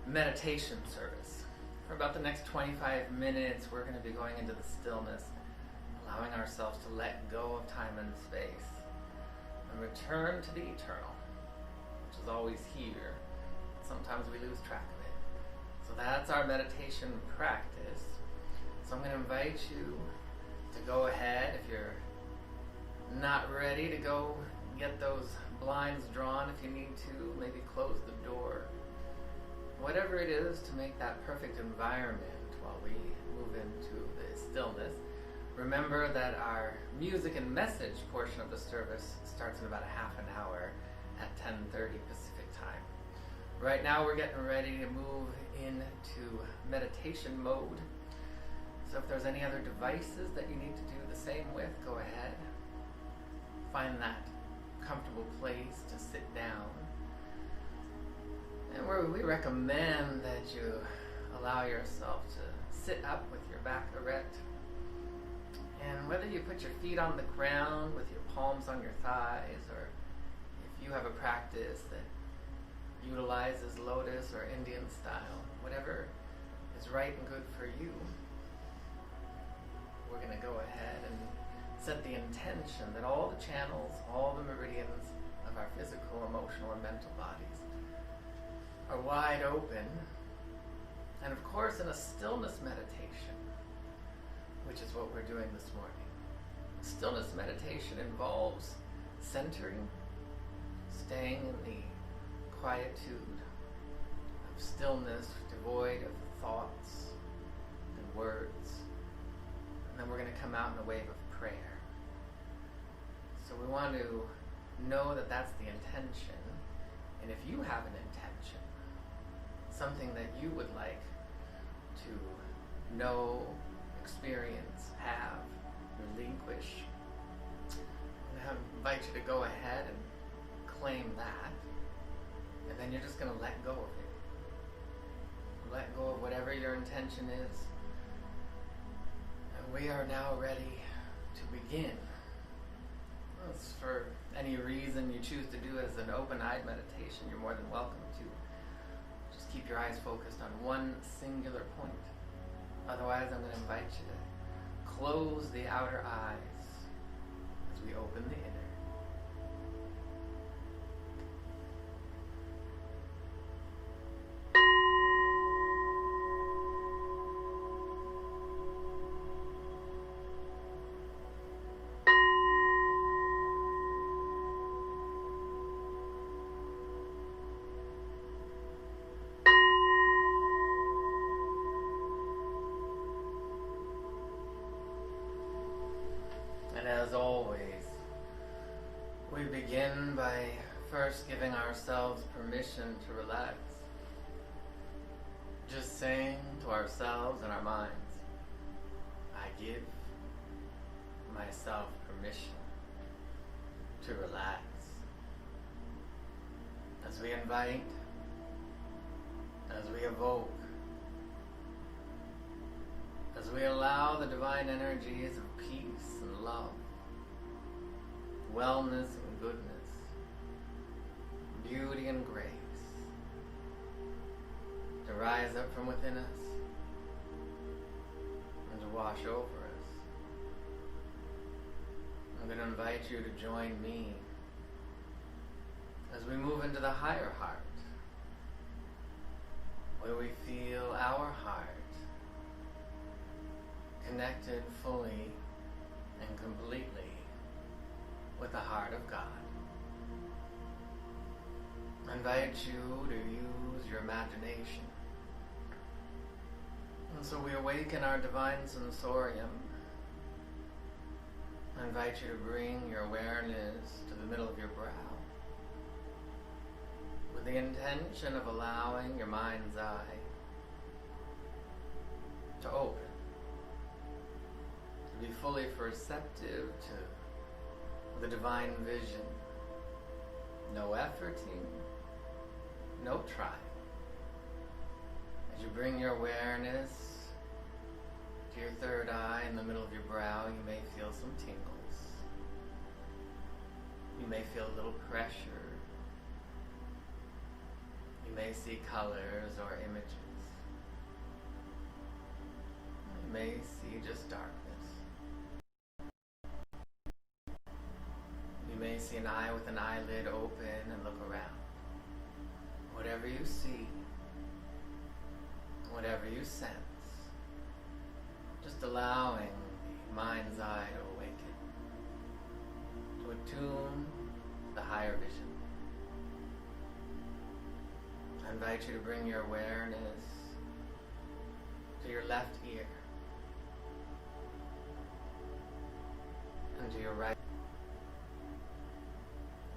meditation service. For about the next 25 minutes, we're going to be going into the stillness, allowing ourselves to let go of time and space and return to the eternal, which is always here. Sometimes we lose track of it. So that's our meditation practice. So I'm going to invite you to go ahead, if you're not ready, to go get those blinds drawn if you need to, maybe close the door. Whatever it is to make that perfect environment while we move into the stillness. Remember that our music and message portion of the service starts in about a half an hour at 10:30 Pacific time. Right now we're getting ready to move into meditation mode. So if there's any other devices that you need to do the same with, go ahead. Find that comfortable place to sit down. And where we recommend that you allow yourself to sit up with your back erect. And whether you put your feet on the ground with your palms on your thighs, or if you have a practice that utilizes lotus or Indian style, whatever is right and good for you, we're going to go ahead and set the intention that all the channels, all the meridians of our physical, emotional, and mental bodies are wide open. And of course, in a stillness meditation, which is what we're doing this morning, stillness meditation involves centering, staying in the quietude of stillness, devoid of thoughts and words. And then we're going to come out in a wave of prayer. So we want to know that that's the intention. And if you have an intention, something that you would like to know, experience, have, relinquish, I invite you to go ahead and claim that. And then you're just going to let go of it. Let go of whatever your intention is. And we are now ready to begin. As for any reason you choose to do it as an open-eyed meditation, you're more than welcome to. Just keep your eyes focused on one singular point. Otherwise, I'm going to invite you to close the outer eyes as we open the inner. And as always, we begin by first giving ourselves permission to relax. Just saying to ourselves and our minds, I give myself permission to relax. As we invite, as we evoke, as we allow the divine energies of peace and love, wellness and goodness, beauty and grace to rise up from within us and to wash over us. I'm going to invite you to join me as we move into the higher heart, where we feel our heart connected fully and completely with the heart of God. I invite you to use your imagination. And so we awaken our divine sensorium. I invite you to bring your awareness to the middle of your brow with the intention of allowing your mind's eye to open, to be fully perceptive to the divine vision. No efforting, no trying. As you bring your awareness to your third eye in the middle of your brow, you may feel some tingles. You may feel a little pressure. You may see colors or images. You may see just darkness. You may see an eye with an eyelid open and look around. Whatever you see, whatever you sense, just allowing the mind's eye to awaken, to attune the higher vision. I invite you to bring your awareness to your left ear and to your right,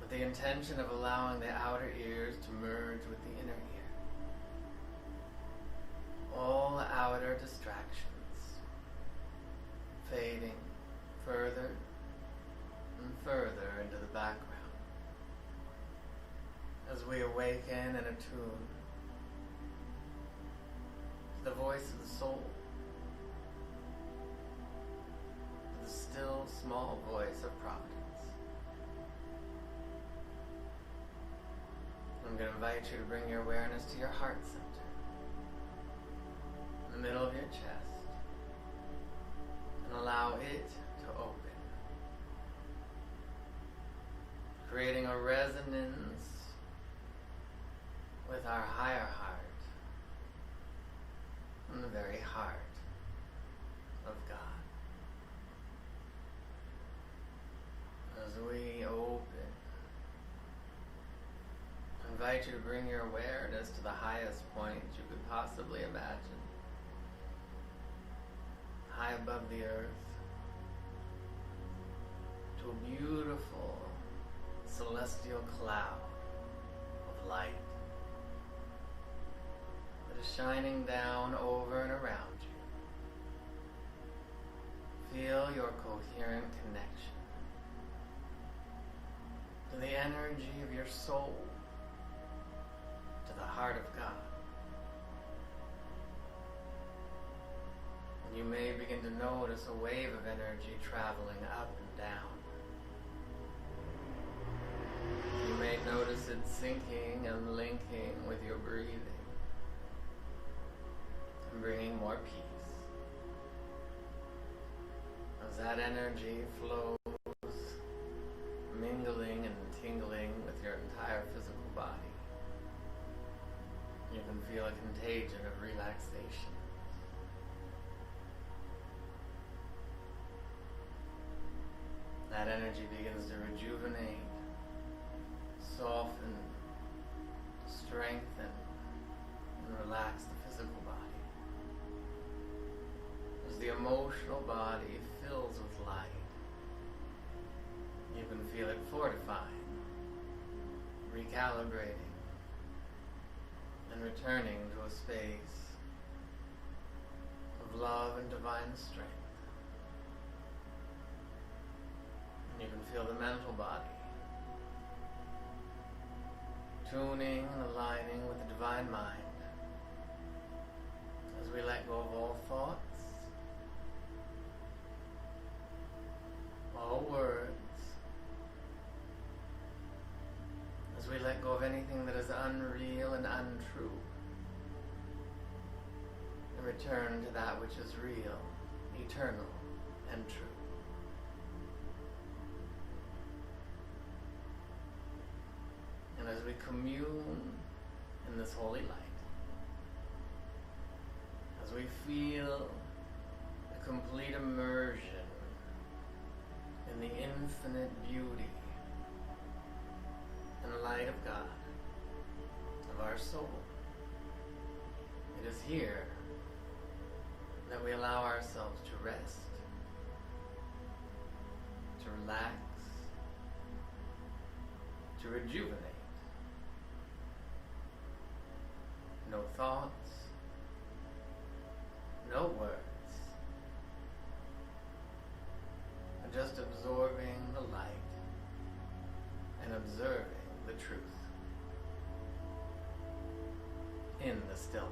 with the intention of allowing the outer ears to merge with the inner ear. All outer distractions fading further and further into the background as we awaken and attune to the voice of the soul, to the still small voice of providence. I'm going to invite you to bring your awareness to your heart center, in the middle of your chest, and allow it to open, creating a resonance with our higher heart and the very heart of God. As we open, I invite you to bring your awareness to the highest point you could possibly imagine, high above the earth, to a beautiful celestial cloud of light that is shining down over and around you. Feel your coherent connection to the energy of your soul, to the heart of God. And you may begin to notice a wave of energy traveling up and down. You may notice it sinking and linking with your breathing and bringing more peace. As that energy flows, mingling and tingling with your entire physical body, you can feel a contagion of relaxation. That energy begins to rejuvenate, soften, strengthen, and relax the physical body. As the emotional body fills with light, you can feel it fortifying, recalibrating, and returning to a space of love and divine strength. And you can feel the mental body tuning and aligning with the divine mind as we let go of all thoughts, all words, as we let go of anything that is unreal and untrue, and return to that which is real, eternal, and true. And as we commune in this holy light, as we feel a complete immersion in the infinite beauty and light of God, of our soul, it is here that we allow ourselves to rest, to relax, to rejuvenate. No thoughts, no words, and just absorbing the light and observing the truth in the stillness.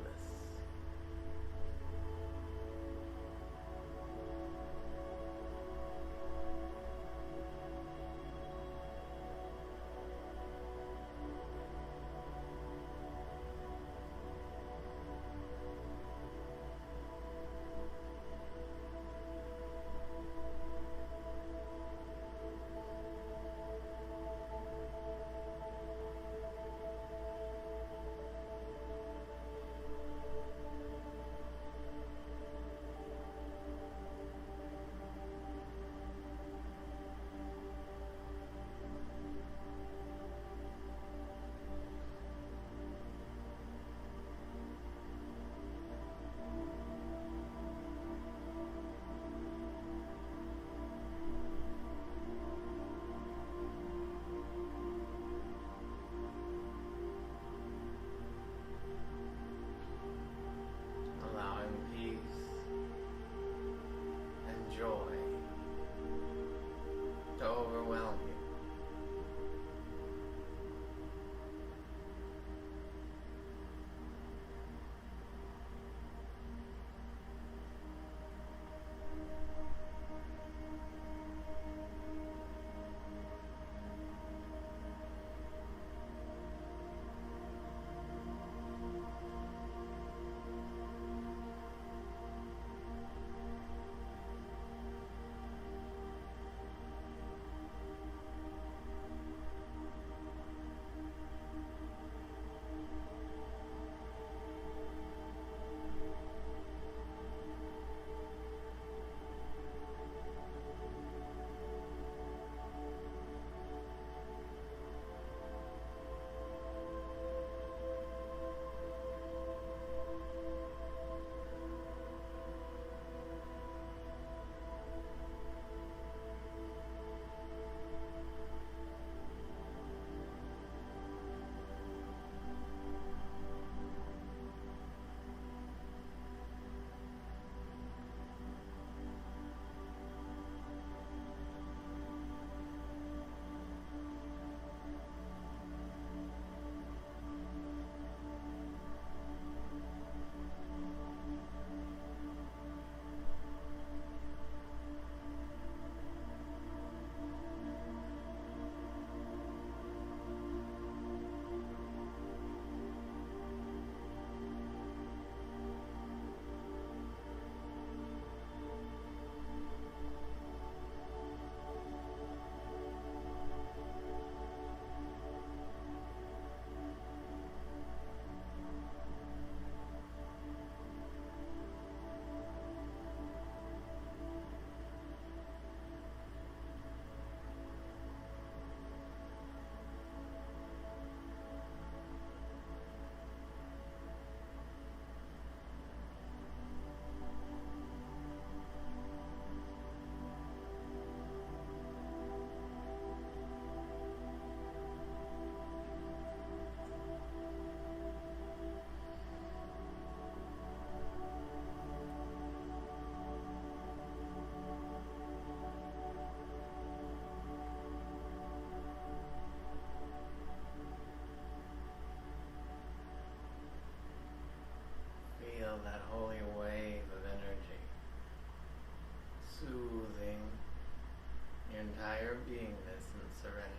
higher beingness and serenity.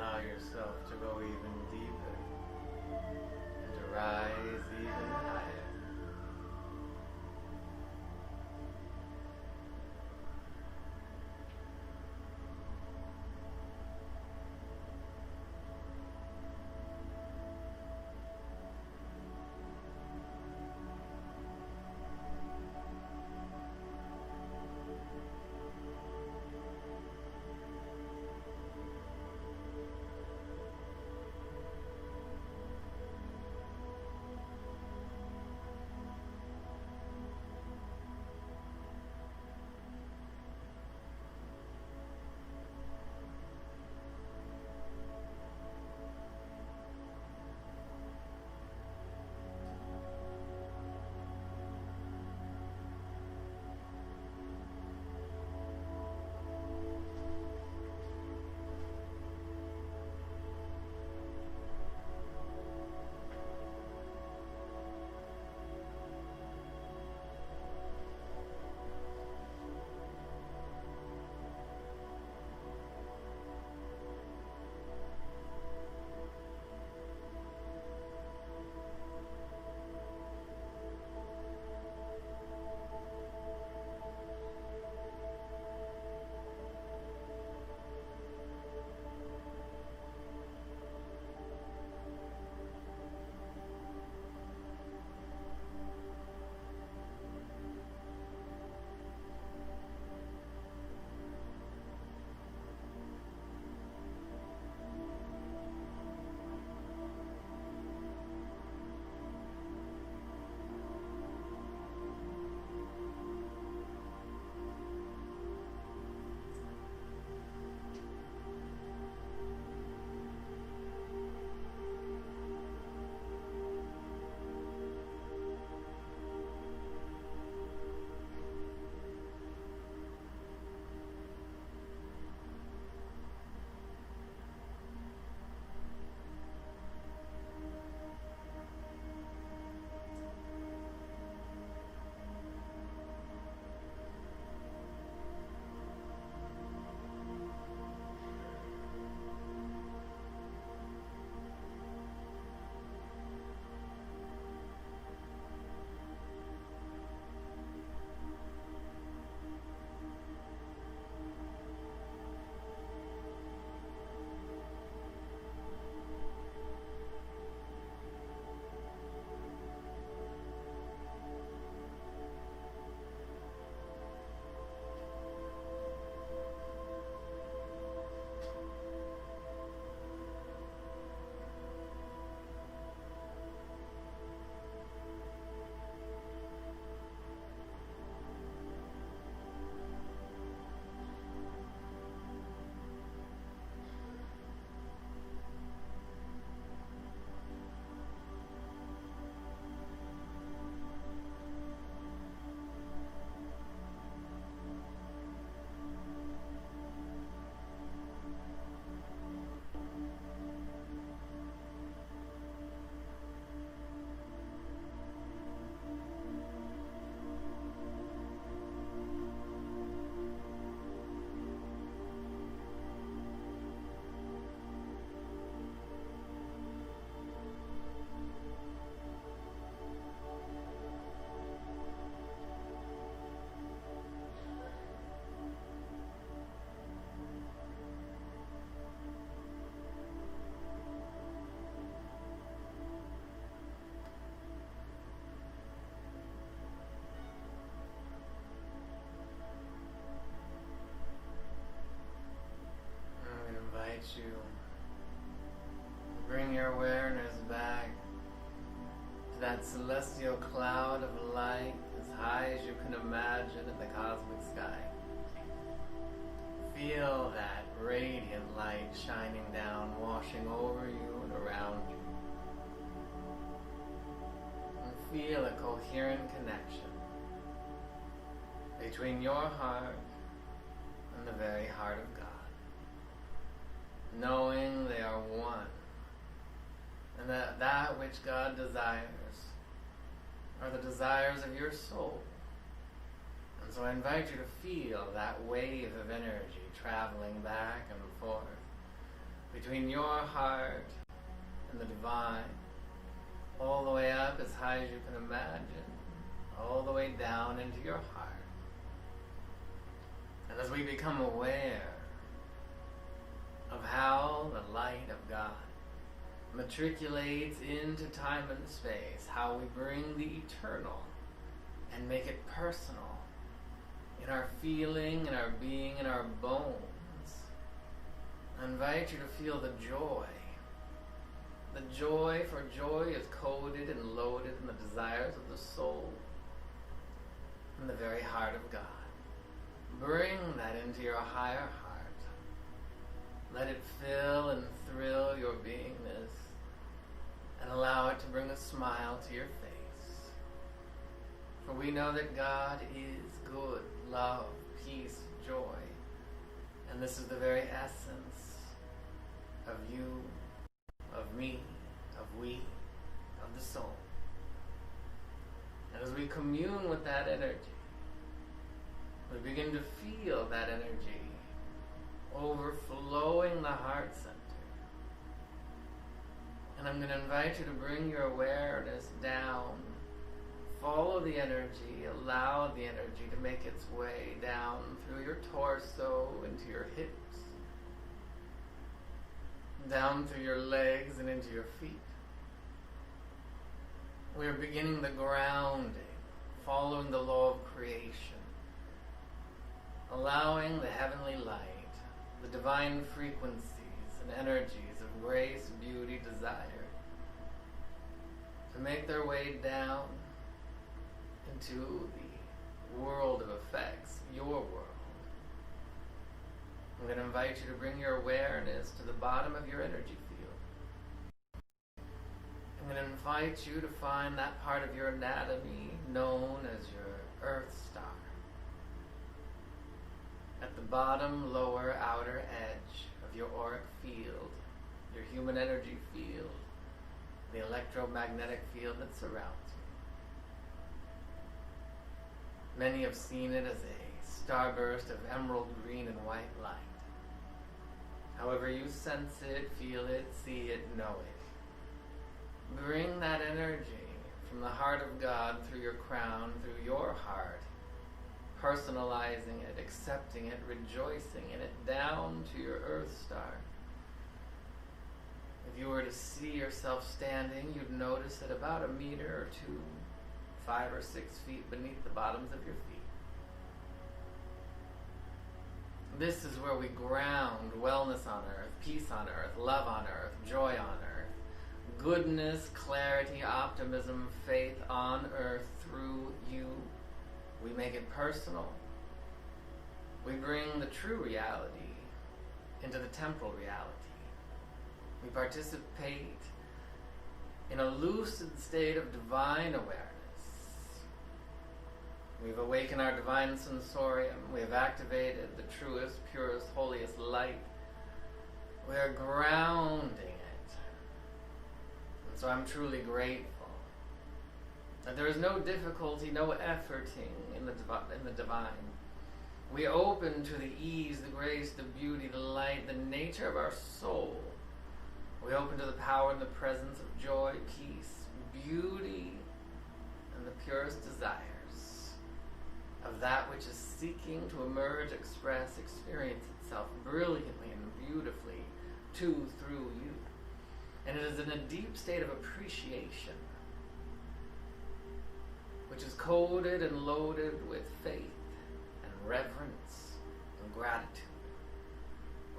Allow yourself to go even deeper and to rise even higher. you bring your awareness back to that celestial cloud of light as high as you can imagine in the cosmic sky. Feel that radiant light shining down, washing over you and around you. And feel a coherent connection between your heart and the very heart of God, knowing they are one, and that which God desires are the desires of your soul. And so I invite you to feel that wave of energy traveling back and forth between your heart and the divine, all the way up as high as you can imagine, all the way down into your heart. And as we become aware of how the light of God matriculates into time and space, how we bring the eternal and make it personal in our feeling, in our being, in our bones, I invite you to feel the joy. The joy, for joy is coded and loaded in the desires of the soul, in the very heart of God. Bring that into your higher heart. Let it fill and thrill your beingness, and allow it to bring a smile to your face. For we know that God is good, love, peace, joy, and this is the very essence of you, of me, of we, of the soul. And as we commune with that energy, we begin to feel that energy overflowing the heart center. And I'm going to invite you to bring your awareness down. Follow the energy, allow the energy to make its way down through your torso, into your hips, down through your legs and into your feet. We are beginning the grounding, following the law of creation, allowing the heavenly light, the divine frequencies and energies of grace, beauty, desire to make their way down into the world of effects, your world. I'm going to invite you to bring your awareness to the bottom of your energy field. I'm going to invite you to find that part of your anatomy known as your Earth star. At the bottom, lower, outer edge of your auric field, your human energy field, the electromagnetic field that surrounds you. Many have seen it as a starburst of emerald green and white light. However you sense it, feel it, see it, know it. Bring that energy from the heart of God through your crown, through your heart, personalizing it, accepting it, rejoicing in it, down to your Earth star. If you were to see yourself standing, you'd notice at about 1 meter or 2, 5 or 6 feet beneath the bottoms of your feet. This is where we ground wellness on earth, peace on earth, love on earth, joy on earth, goodness, clarity, optimism, faith on earth through you. We make it personal. We bring the true reality into the temporal reality. We participate in a lucid state of divine awareness. We've awakened our divine sensorium. We have activated the truest, purest, holiest light. We are grounding it. And so I'm truly grateful that there is no difficulty, no efforting in the divine. We open to the ease, the grace, the beauty, the light, the nature of our soul. We open to the power and the presence of joy, peace, beauty, and the purest desires of that which is seeking to emerge, express, experience itself brilliantly and beautifully through you. And it is in a deep state of appreciation, which is coded and loaded with faith and reverence and gratitude.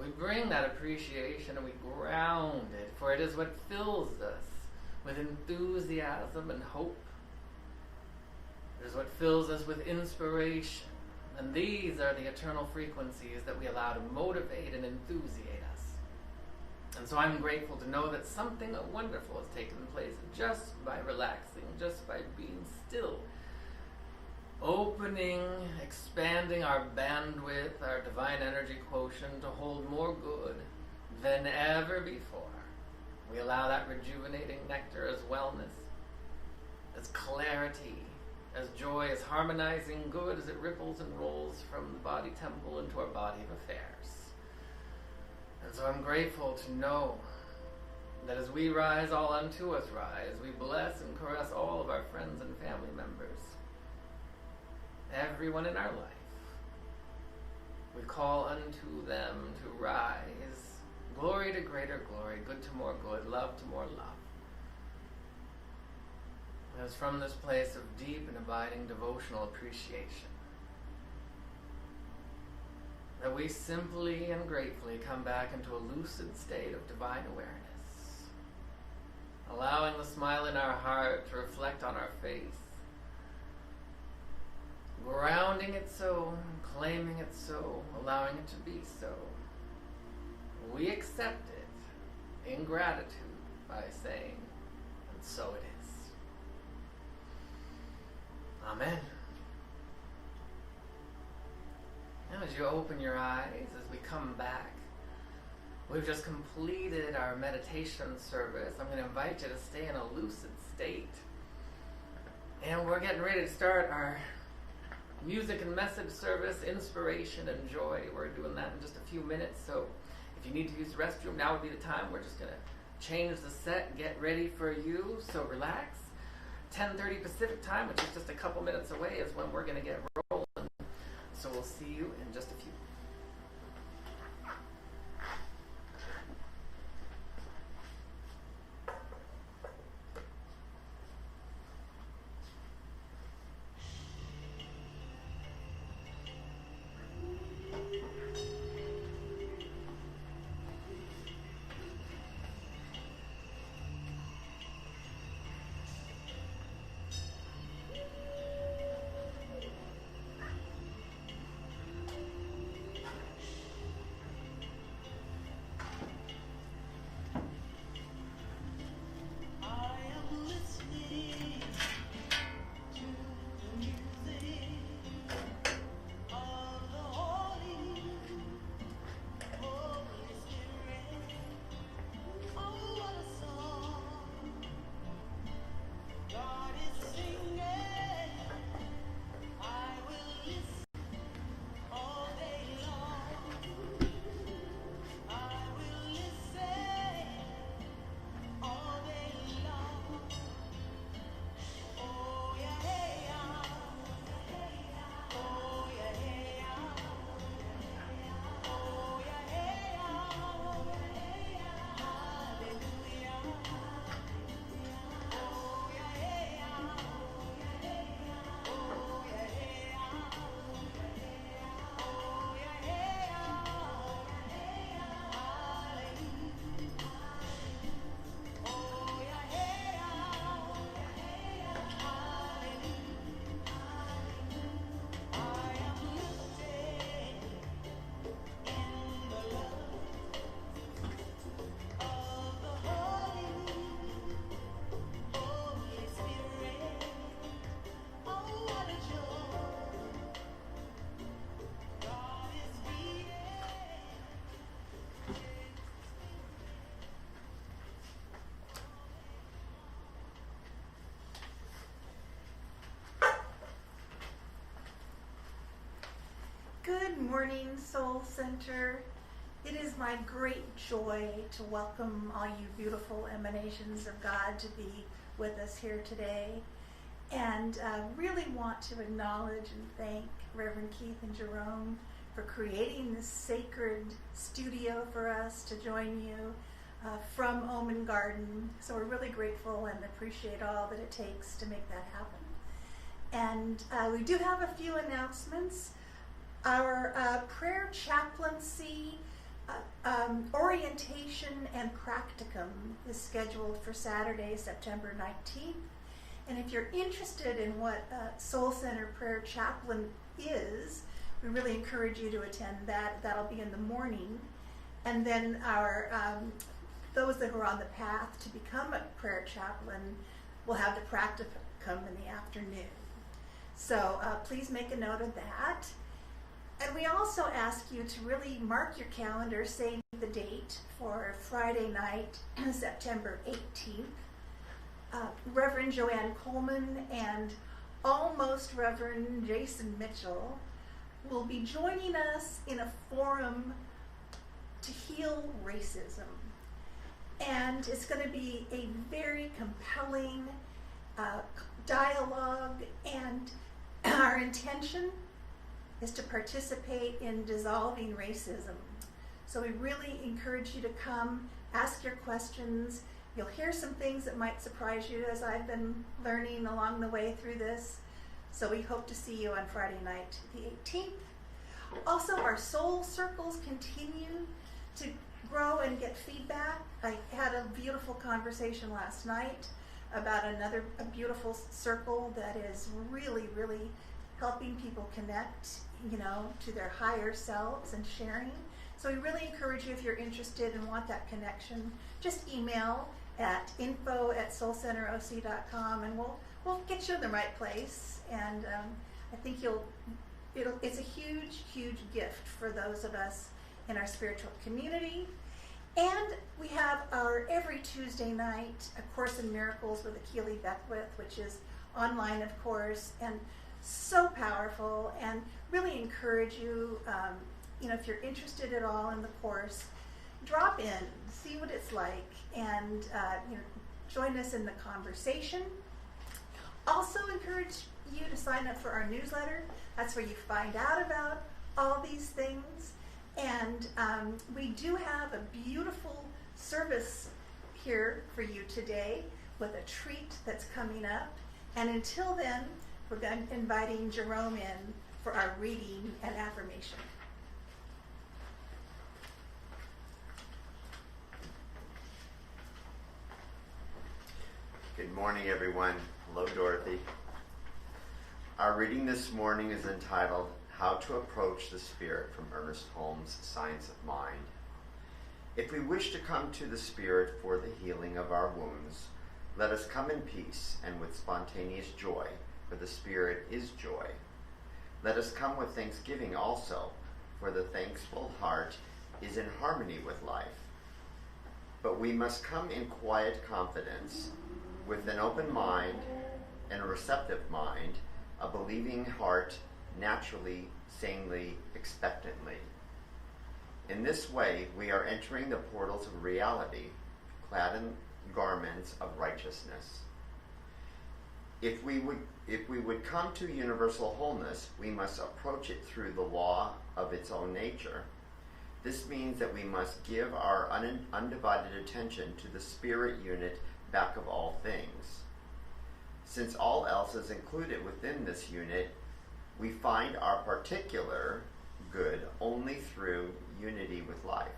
We bring that appreciation and we ground it, for it is what fills us with enthusiasm and hope. It is what fills us with inspiration. And these are the eternal frequencies that we allow to motivate and enthusiate us. And so I'm grateful to know that something wonderful has taken place just by relaxing, just by being still. Opening, expanding our bandwidth, our divine energy quotient to hold more good than ever before. We allow that rejuvenating nectar as wellness, as clarity, as joy, as harmonizing good as it ripples and rolls from the body temple into our body of affairs. And so I'm grateful to know that as we rise, all unto us rise. We bless and caress all of our friends and family members, everyone in our life. We call unto them to rise. Glory to greater glory, good to more good, love to more love. It is from this place of deep and abiding devotional appreciation that we simply and gratefully come back into a lucid state of divine awareness, allowing the smile in our heart to reflect on our face, grounding it so, claiming it so, allowing it to be so. We accept it in gratitude by saying, and so it is. Amen. Now as you open your eyes, as we come back, we've just completed our meditation service. I'm going to invite you to stay in a lucid state. And we're getting ready to start our music and message service, inspiration and joy. We're doing that in just a few minutes. So if you need to use the restroom, now would be the time. We're just going to change the set, get ready for you. So relax. 10:30 Pacific time, which is just a couple minutes away, is when we're going to get rolling. So we'll see you in just a few. Good morning, Soul Center. It is my great joy to welcome all you beautiful emanations of God to be with us here today. And really want to acknowledge and thank Reverend Keith and Jerome for creating this sacred studio for us to join you from Omen Garden. So we're really grateful and appreciate all that it takes to make that happen. And we do have a few announcements. Our prayer chaplaincy Orientation and practicum is scheduled for Saturday, September 19th. And if you're interested in what Soul Center Prayer Chaplain is, we really encourage you to attend that. That'll be in the morning. And then our those that are on the path to become a prayer chaplain will have the practicum in the afternoon. So please make a note of that. And we also ask you to really mark your calendar, save the date for Friday night, September 18th. Reverend Joanne Coleman and Almost Reverend Jason Mitchell will be joining us in a forum to heal racism. And it's going to be a very compelling dialogue, and our intention is to participate in dissolving racism. So we really encourage you to come, ask your questions. You'll hear some things that might surprise you, as I've been learning along the way through this. So we hope to see you on Friday night, the 18th. Also, our soul circles continue to grow and get feedback. I had a beautiful conversation last night about a beautiful circle that is really, really helping people connect, to their higher selves and sharing. So we really encourage you, if you're interested and want that connection, just email at info@soulcenteroc.com, and we'll get you in the right place. And I think it's a huge, huge gift for those of us in our spiritual community. And we have our every Tuesday night A Course in Miracles with Akili Beckwith, which is online, of course, and so powerful, and really encourage you, if you're interested at all in the course, drop in, see what it's like, and join us in the conversation. Also encourage you to sign up for our newsletter. That's where you find out about all these things. And we do have a beautiful service here for you today with a treat that's coming up. And until then, we're inviting Jerome in for our reading and affirmation. Good morning, everyone. Hello, Dorothy. Our reading this morning is entitled How to Approach the Spirit, from Ernest Holmes' Science of Mind. If we wish to come to the Spirit for the healing of our wounds, let us come in peace and with spontaneous joy, for the Spirit is joy. Let us come with thanksgiving also, for the thankful heart is in harmony with life. But we must come in quiet confidence, with an open mind and a receptive mind, a believing heart, naturally, sanely, expectantly. In this way, we are entering the portals of reality, clad in garments of righteousness. If we would come to universal wholeness, we must approach it through the law of its own nature. This means that we must give our undivided attention to the spirit unit back of all things. Since all else is included within this unit, we find our particular good only through unity with life.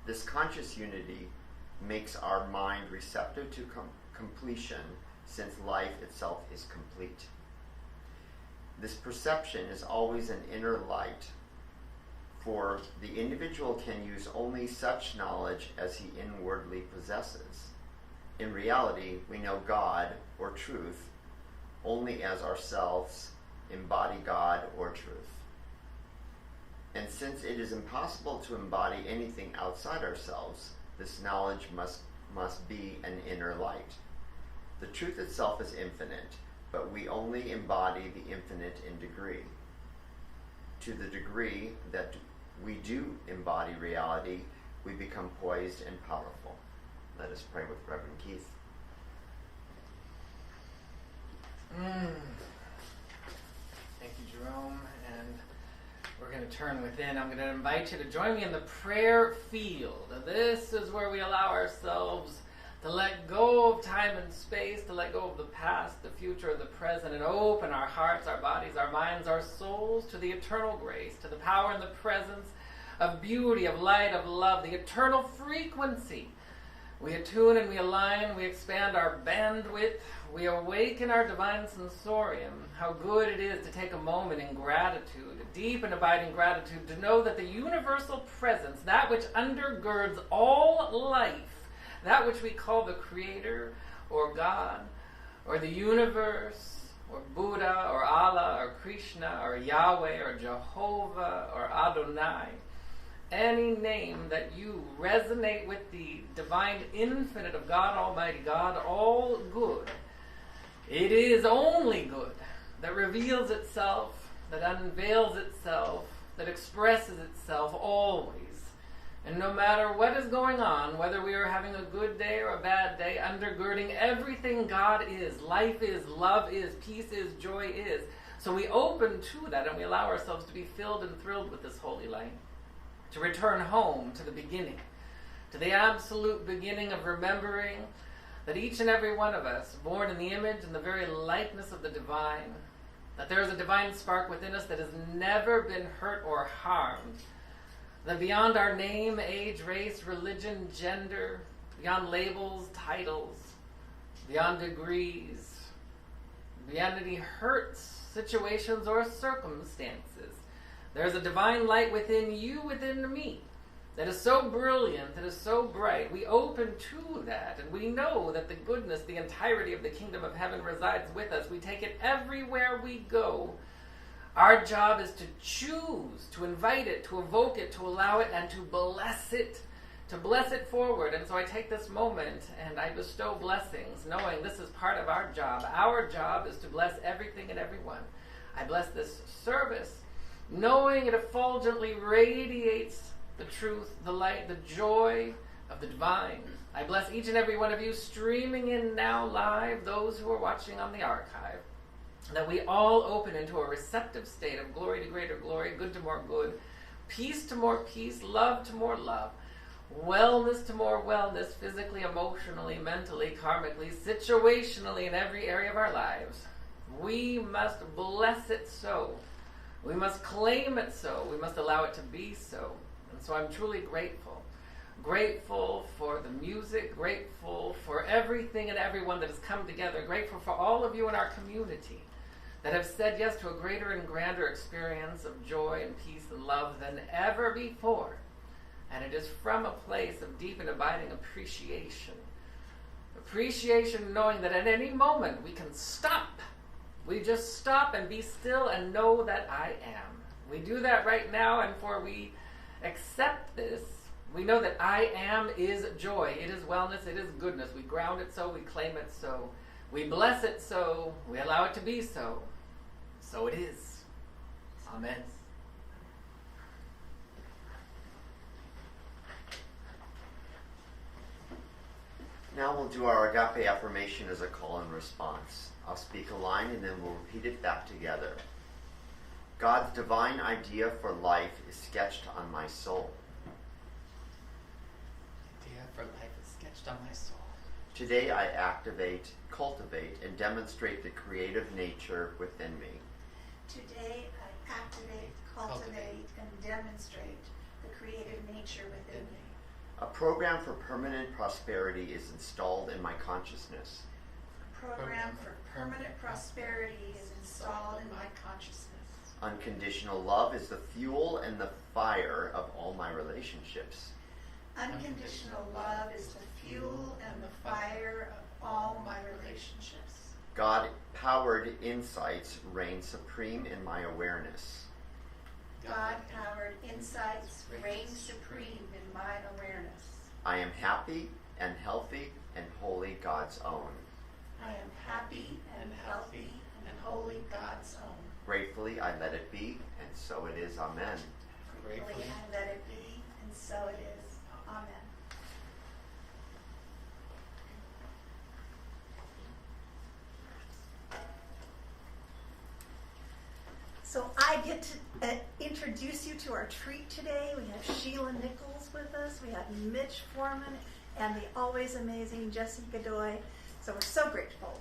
This conscious unity makes our mind receptive to completion, since life itself is complete. This perception is always an inner light, for the individual can use only such knowledge as he inwardly possesses. In reality, we know God, or truth, only as ourselves embody God or truth. And since it is impossible to embody anything outside ourselves, this knowledge must be an inner light. The truth itself is infinite, but we only embody the infinite in degree. To the degree that we do embody reality, we become poised and powerful. Let us pray with Reverend Keith. Thank you, Jerome. And we're going to turn within. I'm going to invite you to join me in the prayer field. This is where we allow ourselves to let go of time and space, to let go of the past, the future, the present, and open our hearts, our bodies, our minds, our souls to the eternal grace, to the power and the presence of beauty, of light, of love, the eternal frequency. We attune and we align, we expand our bandwidth, we awaken our divine sensorium. How good it is to take a moment in gratitude, deep and abiding gratitude, to know that the universal presence, that which undergirds all life, that which we call the Creator or God or the universe or Buddha or Allah or Krishna or Yahweh or Jehovah or Adonai, any name that you resonate with the divine infinite of God Almighty, God all good. It is only good that reveals itself, that unveils itself, that expresses itself always. And no matter what is going on, whether we are having a good day or a bad day, undergirding everything God is, life is, love is, peace is, joy is. So we open to that and we allow ourselves to be filled and thrilled with this holy light. To return home to the beginning, to the absolute beginning of remembering that each and every one of us, born in the image and the very likeness of the divine, that there is a divine spark within us that has never been hurt or harmed, that beyond our name, age, race, religion, gender, beyond labels, titles, beyond degrees, beyond any hurts, situations, or circumstances, there's a divine light within you, within me, that is so brilliant, that is so bright. We open to that, and we know that the goodness, the entirety of the kingdom of heaven resides with us. We take it everywhere we go. Our job is to choose, to invite it, to evoke it, to allow it, and to bless it forward. And so I take this moment and I bestow blessings, knowing this is part of our job. Our job is to bless everything and everyone. I bless this service, knowing it effulgently radiates the truth, the light, the joy of the divine. I bless each and every one of you streaming in now live, those who are watching on the archive, that we all open into a receptive state of glory to greater glory, good to more good, peace to more peace, love to more love, wellness to more wellness, physically, emotionally, mentally, karmically, situationally, in every area of our lives. We must bless it so. We must claim it so. We must allow it to be so. And so I'm truly grateful. Grateful for the music, grateful for everything and everyone that has come together, grateful for all of you in our community that have said yes to a greater and grander experience of joy and peace and love than ever before. And it is from a place of deep and abiding appreciation. Appreciation knowing that at any moment we can stop. We just stop and be still and know that I am. We do that right now, and for we accept this, we know that I am is joy. It is wellness. It is goodness. We ground it so. We claim it so. We bless it so. We allow it to be so. So it is. Amen. Now we'll do our agape affirmation as a call and response. I'll speak a line and then we'll repeat it back together. God's divine idea for life is sketched on my soul. Idea for life is sketched on my soul. Today I activate, cultivate, and demonstrate the creative nature within me. Today I activate, cultivate, and demonstrate the creative nature within me. A program for permanent prosperity is installed in my consciousness. A program for permanent prosperity is installed in my consciousness. Unconditional love is the fuel and the fire of all my relationships. Unconditional love is the fuel and the fire of all my relationships. God-powered insights reign supreme in my awareness. God-powered insights reign supreme in my awareness. I am happy and healthy and wholly God's own. I am happy and healthy and wholly God's own. Gratefully, I let it be, and so it is. Amen. Gratefully, I let it be, and so it is. Amen. So I get to introduce you to our treat today. We have Sheila Nichols with us. We have Mitch Foreman and the always amazing Jessie Godoy. So we're so grateful.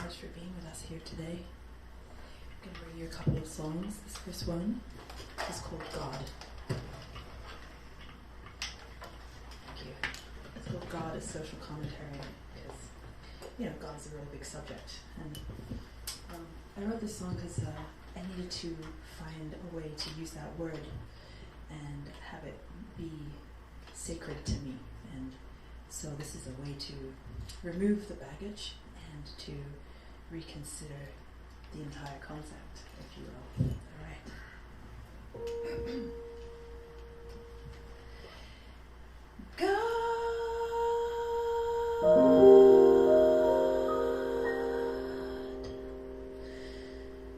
much for being with us here today. I'm going to read you a couple of songs. This first one is called God. Thank you. It's called God as social commentary because, God is a really big subject. And I wrote this song because I needed to find a way to use that word and have it be sacred to me. And so this is a way to remove the baggage and to reconsider the entire concept, if you will. All right. God.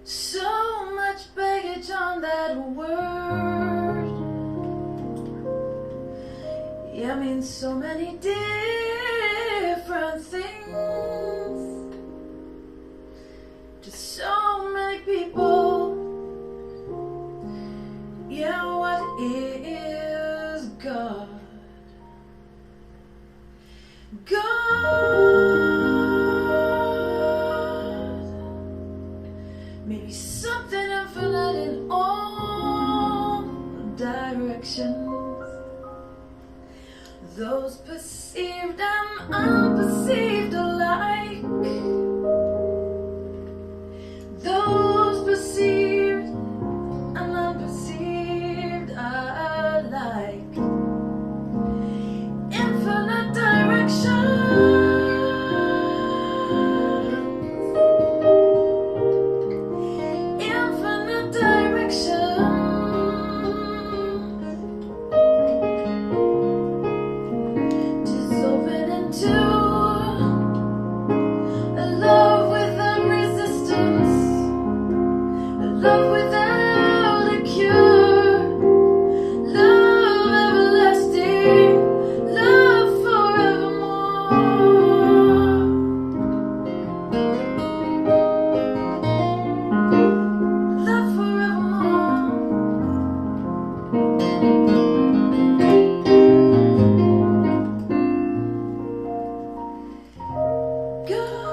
So much baggage on that word. Yeah, I mean so many different things to so many people. Yeah, what is God? God, maybe something infinite in all directions, those perceived and unperceived alike, those perceived and unperceived alike. Infinite directions, infinite directions, dissolving into a love without resistance, a love without a cure, love everlasting, love forevermore, love forevermore. God.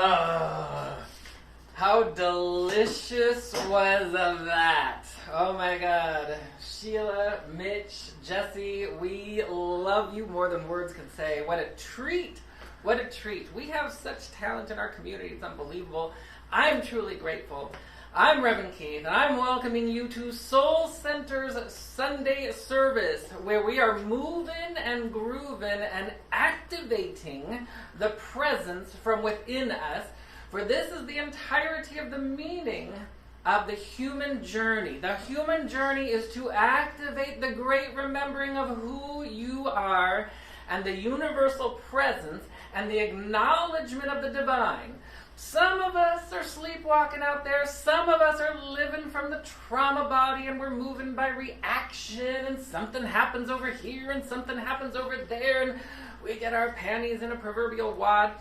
Oh, how delicious was that? Oh my God. Sheila, Mitch, Jesse, we love you more than words can say. What a treat. What a treat. We have such talent in our community. It's unbelievable. I'm truly grateful. I'm Reverend Keith, and I'm welcoming you to Soul Center's Sunday service, where we are moving and grooving and activating the presence from within us. For this is the entirety of the meaning of the human journey. The human journey is to activate the great remembering of who you are and the universal presence and the acknowledgement of the divine. Some of us are sleepwalking out there. Some of us are living from the trauma body and we're moving by reaction, and something happens over here and something happens over there and we get our panties in a proverbial wad.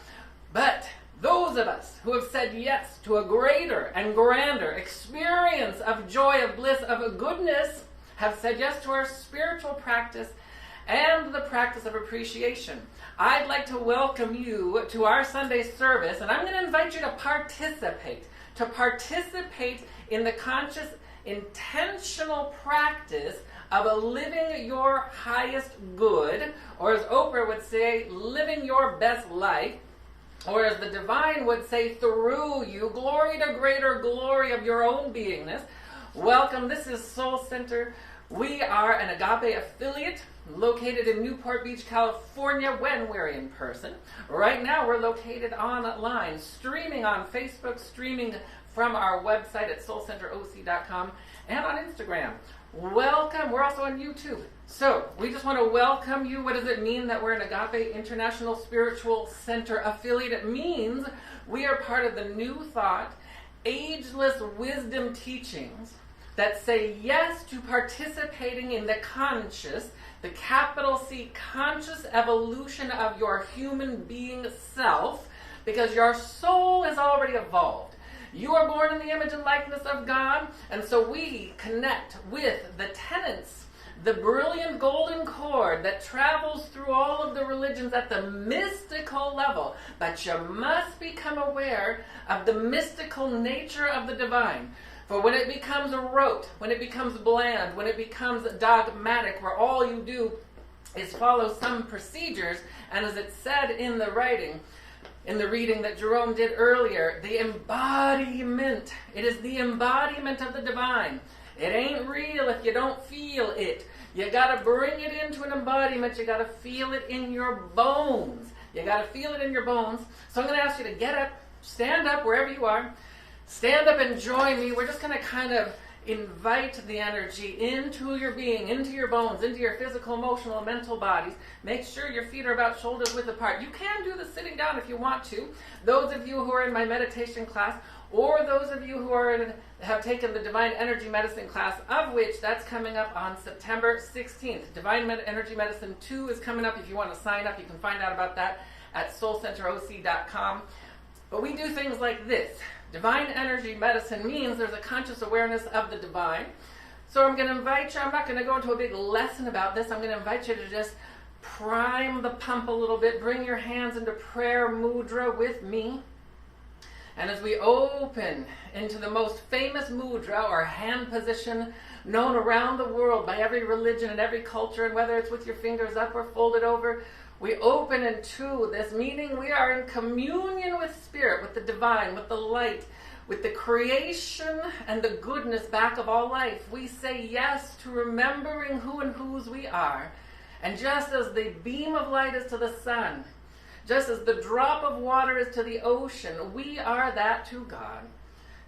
But those of us who have said yes to a greater and grander experience of joy, of bliss, of goodness, have said yes to our spiritual practice and the practice of appreciation. I'd like to welcome you to our Sunday service, and I'm going to invite you to participate in the conscious, intentional practice of living your highest good, or as Oprah would say, living your best life, or as the divine would say, through you, glory to greater glory of your own beingness. Welcome. This is Soul Center. We are an Agape affiliate located in Newport Beach, California, when we're in person. Right now we're located online, streaming on Facebook, streaming from our website at soulcenteroc.com, and on Instagram. Welcome. We're also on YouTube. So we just want to welcome you. What does it mean that we're an Agape International Spiritual Center affiliate? It means we are part of the New Thought, ageless wisdom teachings that say yes to participating in the conscious, the capital C, conscious evolution of your human being self, because your soul is already evolved. You are born in the image and likeness of God, and so we connect with the tenets, the brilliant golden cord that travels through all of the religions at the mystical level. But you must become aware of the mystical nature of the divine. For when it becomes rote, when it becomes bland, when it becomes dogmatic, where all you do is follow some procedures, and as it said in the writing, in the reading that Jerome did earlier, the embodiment. It is the embodiment of the divine. It ain't real if you don't feel it. You gotta bring it into an embodiment. You gotta feel it in your bones. You gotta feel it in your bones. So I'm gonna ask you to get up, stand up wherever you are. Stand up and join me. We're just going to kind of invite the energy into your being, into your bones, into your physical, emotional, and mental bodies. Make sure your feet are about shoulders width apart. You can do this sitting down if you want to. Those of you who are in my meditation class, or those of you who have taken the Divine Energy Medicine class, of which that's coming up on September 16th. Divine Energy Medicine 2 is coming up. If you want to sign up, you can find out about that at soulcenteroc.com. But we do things like this. Divine energy medicine means there's a conscious awareness of the divine. So I'm going to invite you, I'm not going to go into a big lesson about this. I'm going to invite you to just prime the pump a little bit. Bring your hands into prayer mudra with me. And as we open into the most famous mudra, or hand position, known around the world by every religion and every culture, and whether it's with your fingers up or folded over, we open into this, meaning we are in communion with spirit, with the divine, with the light, with the creation and the goodness back of all life. We say yes to remembering who and whose we are. And just as the beam of light is to the sun, just as the drop of water is to the ocean, we are that to God.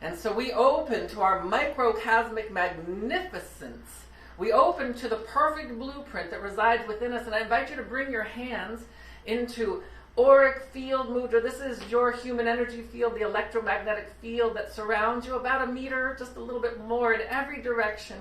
And so we open to our microcosmic magnificence. We open to the perfect blueprint that resides within us, and I invite you to bring your hands into auric field mudra. This is your human energy field, the electromagnetic field that surrounds you, about a meter, just a little bit more in every direction,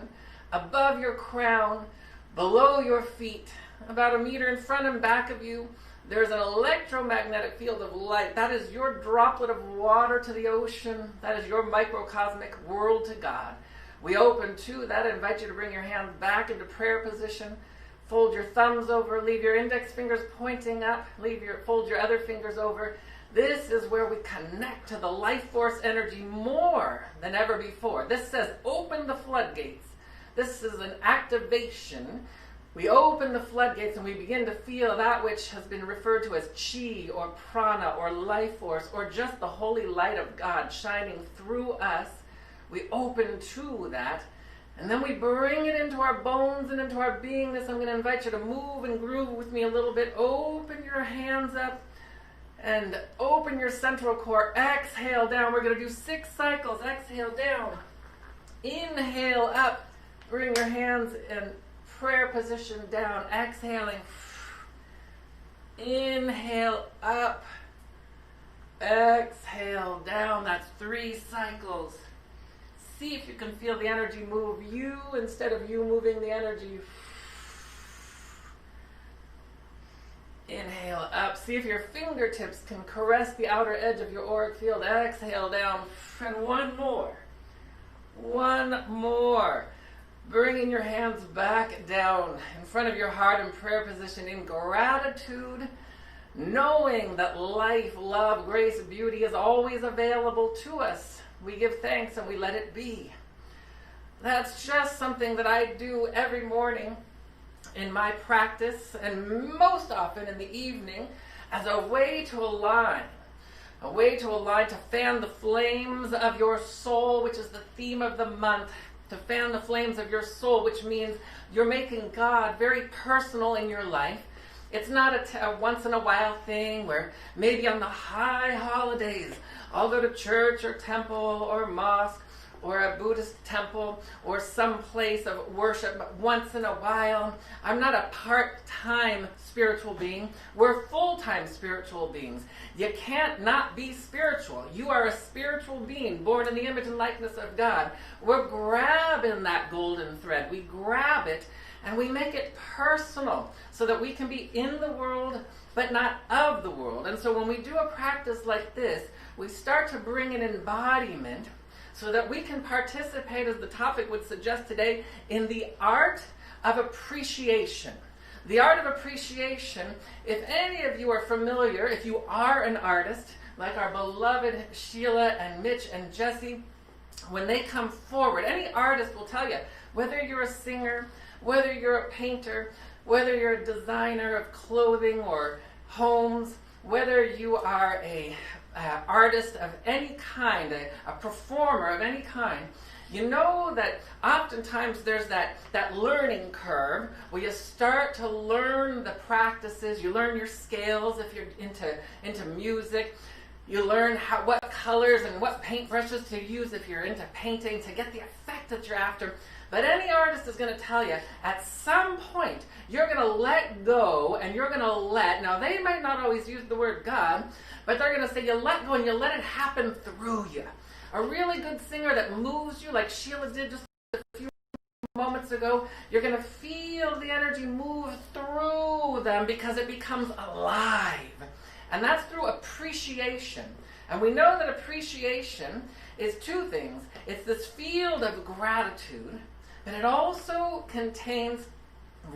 above your crown, below your feet, about a meter in front and back of you. There's an electromagnetic field of light. That is your droplet of water to the ocean. That is your microcosmic world to God. We open to that. I invite you to bring your hands back into prayer position. Fold your thumbs over. Leave your index fingers pointing up. Fold your other fingers over. This is where we connect to the life force energy more than ever before. This says open the floodgates. This is an activation. We open the floodgates and we begin to feel that which has been referred to as chi or prana or life force or just the holy light of God shining through us. We open to that. And then we bring it into our bones and into our beingness. I'm going to invite you to move and groove with me a little bit. Open your hands up and open your central core. Exhale down. We're going to do 6 cycles. Exhale down. Inhale up. Bring your hands in prayer position down. Exhaling. Inhale up. Exhale down. That's 3 cycles. See if you can feel the energy move you instead of you moving the energy. Inhale up. See if your fingertips can caress the outer edge of your auric field. Exhale down. And 1 more. 1 more. Bringing your hands back down in front of your heart in prayer position in gratitude, knowing that life, love, grace, beauty is always available to us. We give thanks and we let it be. That's just something that I do every morning in my practice and most often in the evening as a way to align. A way to align, to fan the flames of your soul, which is the theme of the month. To fan the flames of your soul, which means you're making God very personal in your life. It's not a once in a while thing where maybe on the high holidays I'll go to church or temple or mosque or a Buddhist temple or some place of worship once in a while. I'm not a part-time spiritual being. We're full-time spiritual beings. You can't not be spiritual. You are a spiritual being born in the image and likeness of God. We're grabbing that golden thread. We grab it and we make it personal so that we can be in the world but not of the world. And so when we do a practice like this, we start to bring an embodiment so that we can participate, as the topic would suggest today, in the art of appreciation. The art of appreciation, if any of you are familiar, if you are an artist, like our beloved Sheila and Mitch and Jesse, when they come forward, any artist will tell you, whether you're a singer, whether you're a painter, whether you're a designer of clothing or homes, whether you are a artist of any kind, a performer of any kind, you know that oftentimes there's that learning curve where you start to learn the practices, you learn your scales if you're into music, you learn what colors and what paintbrushes to use if you're into painting to get the effect that you're after. But any artist is going to tell you, at some point, you're going to let go and you're going to now they might not always use the word God, but they're going to say you let go and you let it happen through you. A really good singer that moves you, like Sheila did just a few moments ago, you're going to feel the energy move through them because it becomes alive. And that's through appreciation. And we know that appreciation is 2 things. It's this field of gratitude, but it also contains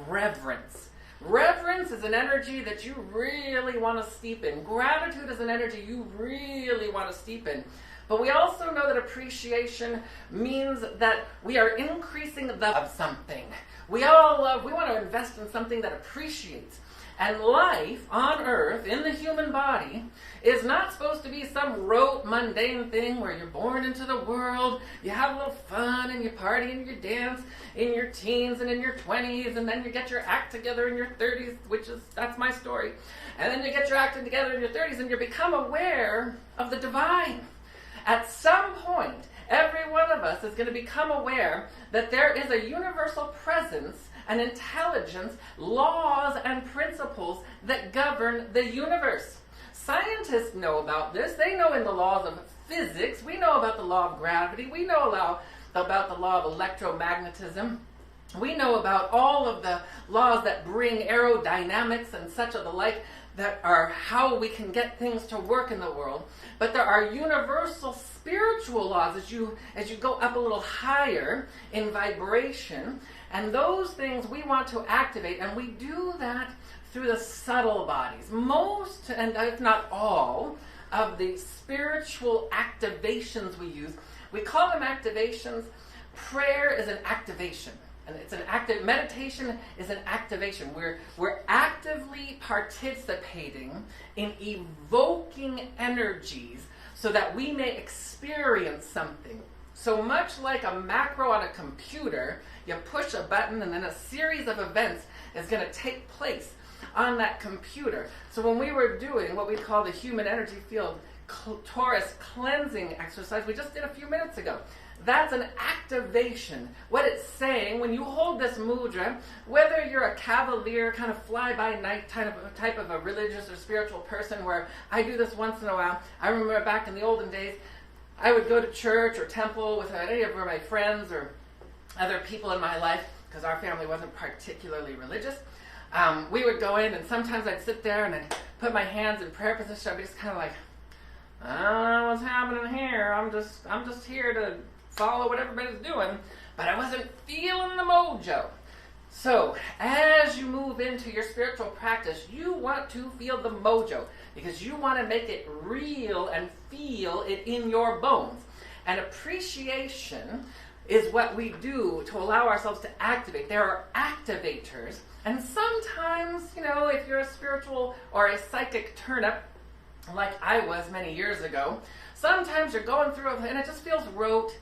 reverence. Reverence is an energy that you really want to steep in. Gratitude is an energy you really want to steep in. But we also know that appreciation means that we are increasing the of something. We want to invest in something that appreciates. And life on earth, in the human body, is not supposed to be some rote, mundane thing where you're born into the world, you have a little fun, and you party and you dance in your teens and in your 20s, and then you get your act together in your 30s, that's my story. And then you get your act together in your 30s, and you become aware of the divine. At some point, every one of us is going to become aware that there is a universal presence, an intelligence, laws, and principles that govern the universe. Scientists know about this. They know in the laws of physics. We know about the law of gravity. We know about the law of electromagnetism. We know about all of the laws that bring aerodynamics and such of the like that are how we can get things to work in the world. But there are universal spiritual laws as you go up a little higher in vibration. And those things we want to activate, and we do that through the subtle bodies. Most, and if not all, of the spiritual activations we use. We call them activations. Prayer is an activation. And it's an active meditation is an activation. We're actively participating in evoking energies so that we may experience something. So much like a macro on a computer, you push a button and then a series of events is going to take place on that computer. So when we were doing what we call the human energy field torus cleansing exercise we just did a few minutes ago, that's an activation. What it's saying, when you hold this mudra, whether you're a cavalier, kind of fly-by-night type of a religious or spiritual person, where I do this once in a while. I remember back in the olden days, I would go to church or temple with any of my friends or other people in my life, because our family wasn't particularly religious. We would go in, and sometimes I'd sit there and I'd put my hands in prayer position. I'd be just kind of like, I don't know what's happening here. I'm just here to follow what everybody's doing, but I wasn't feeling the mojo. So as you move into your spiritual practice, you want to feel the mojo, because you want to make it real and feel it in your bones. And appreciation is what we do to allow ourselves to activate. There are activators, and sometimes, if you're a spiritual or a psychic turnip, like I was many years ago, sometimes you're going through it and it just feels rote.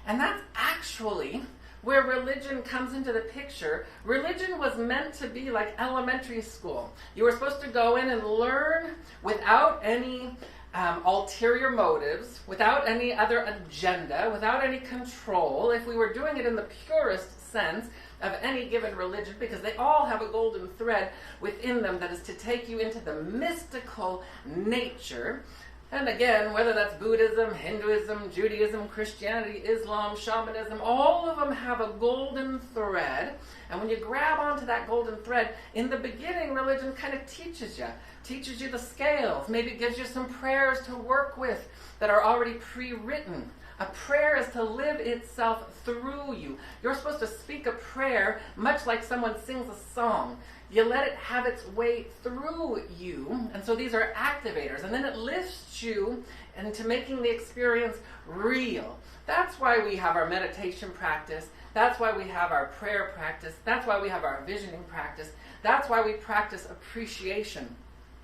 And that's actually where religion comes into the picture. Religion was meant to be like elementary school. You were supposed to go in and learn without any ulterior motives, without any other agenda, without any control, if we were doing it in the purest sense of any given religion, because they all have a golden thread within them that is to take you into the mystical nature. And again, whether that's Buddhism, Hinduism, Judaism, Christianity, Islam, shamanism, all of them have a golden thread. And when you grab onto that golden thread, in the beginning, religion kind of teaches you the scales, maybe gives you some prayers to work with that are already pre-written. A prayer is to live itself through you. You're supposed to speak a prayer much like someone sings a song. You let it have its way through you. And so these are activators. And then it lifts you into making the experience real. That's why we have our meditation practice. That's why we have our prayer practice. That's why we have our visioning practice. That's why we practice appreciation.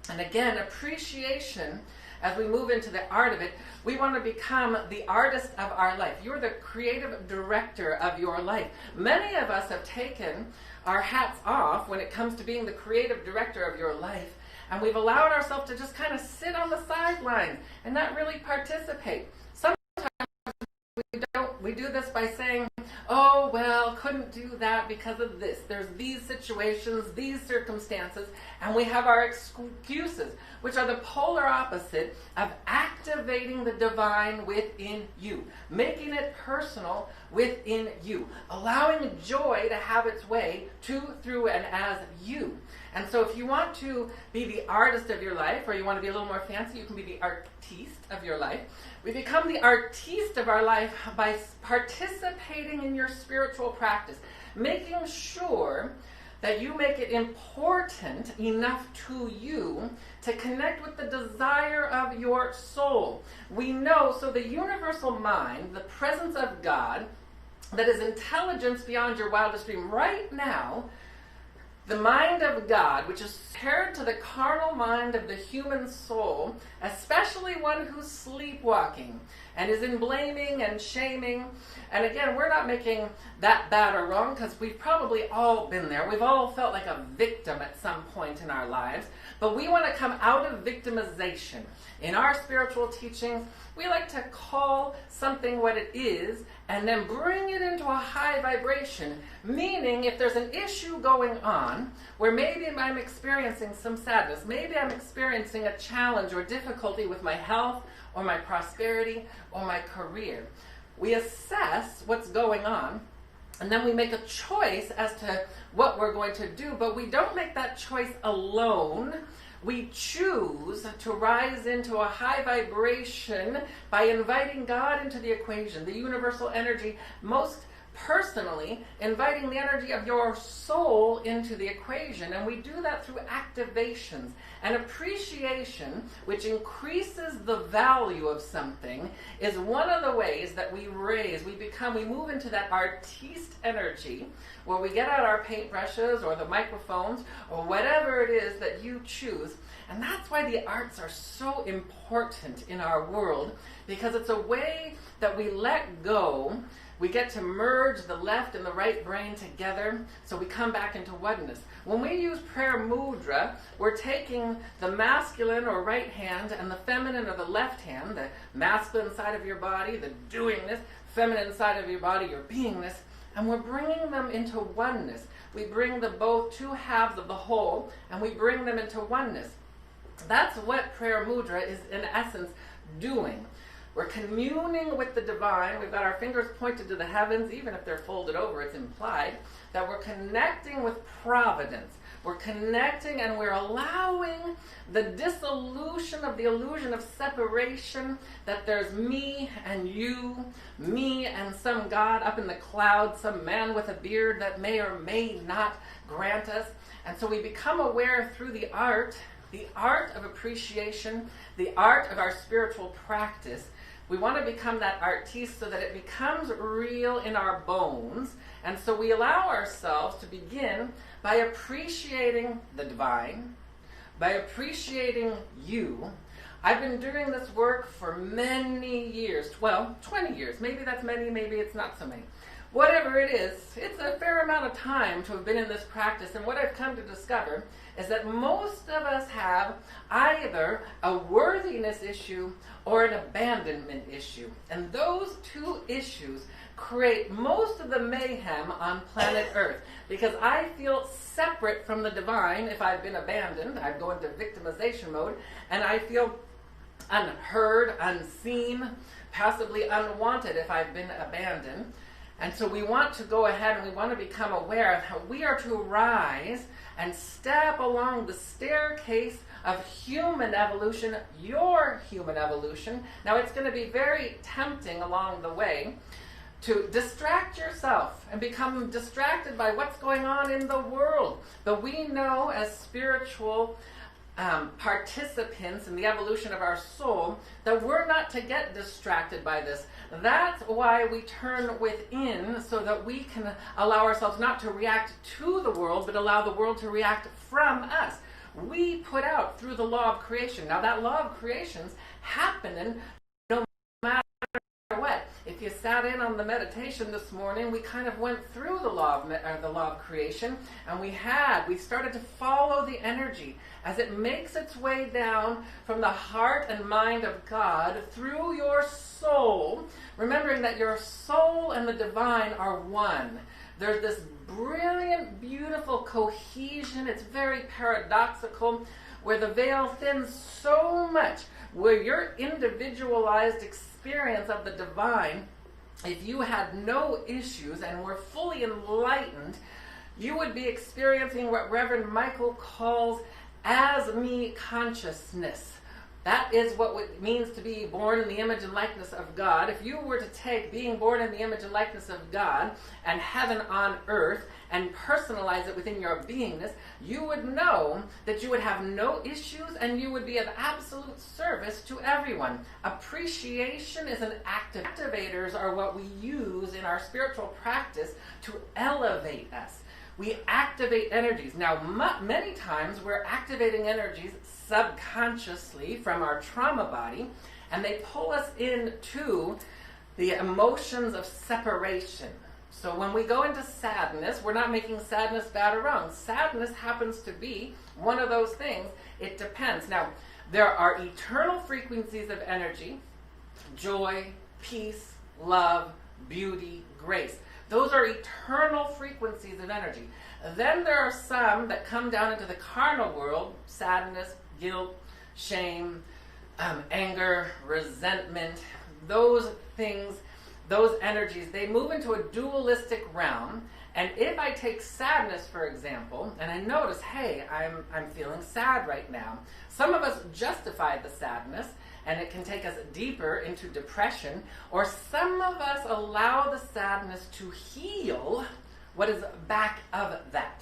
And again, appreciation, as we move into the art of it, we want to become the artist of our life. You're the creative director of your life. Many of us have taken our hats off when it comes to being the creative director of your life, and we've allowed ourselves to just kind of sit on the sidelines and not really participate. Sometimes we do this by saying, oh, well, couldn't do that because of this. There's these situations, these circumstances, and we have our excuses, which are the polar opposite of activating the divine within you, making it personal within you, allowing joy to have its way to, through, and as you. And so if you want to be the artist of your life, or you want to be a little more fancy, you can be the artiste of your life. We become the artiste of our life by participating in your spiritual practice, making sure that you make it important enough to you to connect with the desire of your soul. We know, so the universal mind, the presence of God, that is intelligence beyond your wildest dream right now, the mind of God, which is compared to the carnal mind of the human soul, especially one who's sleepwalking and is in blaming and shaming. And again, we're not making that bad or wrong, because we've probably all been there. We've all felt like a victim at some point in our lives. But we want to come out of victimization. In our spiritual teachings, we like to call something what it is and then bring it into a high vibration. Meaning, if there's an issue going on where maybe I'm experiencing some sadness, maybe I'm experiencing a challenge or difficulty with my health or my prosperity or my career, we assess what's going on, and then we make a choice as to what we're going to do, but we don't make that choice alone. We choose to rise into a high vibration by inviting God into the equation, the universal energy most personally inviting the energy of your soul into the equation. And we do that through activations. And appreciation, which increases the value of something, is one of the ways that we move into that artiste energy, where we get out our paintbrushes or the microphones or whatever it is that you choose. And that's why the arts are so important in our world, because it's a way that we let go. We get to merge the left and the right brain together, so we come back into oneness. When we use prayer mudra, we're taking the masculine or right hand and the feminine or the left hand, the masculine side of your body, the doingness, feminine side of your body, your beingness, and we're bringing them into oneness. We bring the both two halves of the whole, and we bring them into oneness. That's what prayer mudra is in essence doing. We're communing with the divine. We've got our fingers pointed to the heavens. Even if they're folded over, it's implied that we're connecting with providence. We're connecting and we're allowing the dissolution of the illusion of separation, that there's me and you, me and some God up in the clouds, some man with a beard that may or may not grant us. And so we become aware through the art of appreciation, the art of our spiritual practice. We want to become that artiste so that it becomes real in our bones. And so we allow ourselves to begin by appreciating the divine, by appreciating you. I've been doing this work for many years, 20 years. Maybe that's many, maybe it's not so many. Whatever it is, it's a fair amount of time to have been in this practice. And what I've come to discover is that most of us have either a worthiness issue or an abandonment issue. And those two issues create most of the mayhem on planet Earth. Because I feel separate from the divine if I've been abandoned. I go into victimization mode. And I feel unheard, unseen, possibly unwanted if I've been abandoned. And so we want to go ahead and we want to become aware of how we are to rise and step along the staircase of human evolution, your human evolution. Now it's going to be very tempting along the way to distract yourself and become distracted by what's going on in the world. But we know as spiritual participants in the evolution of our soul that we're not to get distracted by this. That's why we turn within, so that we can allow ourselves not to react to the world, but allow the world to react from us. We put out through the law of creation. Now that law of creation's happening no matter what. If you sat in on the meditation this morning, we kind of went through the law of creation, and we started to follow the energy as it makes its way down from the heart and mind of God through your soul, remembering that your soul and the divine are one. There's this brilliant, beautiful cohesion. It's very paradoxical, where the veil thins so much, where your individualized experience of the divine, if you had no issues and were fully enlightened, you would be experiencing what Reverend Michael calls as-me consciousness. That is what it means to be born in the image and likeness of God. If you were to take being born in the image and likeness of God and heaven on earth and personalize it within your beingness, you would know that you would have no issues and you would be of absolute service to everyone. Appreciation is an activators are what we use in our spiritual practice to elevate us. We activate energies. Now, many times we're activating energies subconsciously from our trauma body, and they pull us into the emotions of separation. So when we go into sadness, we're not making sadness bad or wrong. Sadness happens to be one of those things. It depends. Now, there are eternal frequencies of energy: joy, peace, love, beauty, grace. Those are eternal frequencies of energy. Then there are some that come down into the carnal world: sadness, guilt, shame, anger, resentment. Those things, those energies, they move into a dualistic realm, And if I take sadness, for example, and I notice, hey, I'm feeling sad right now, some of us justify the sadness, and it can take us deeper into depression, or some of us allow the sadness to heal what is back of that.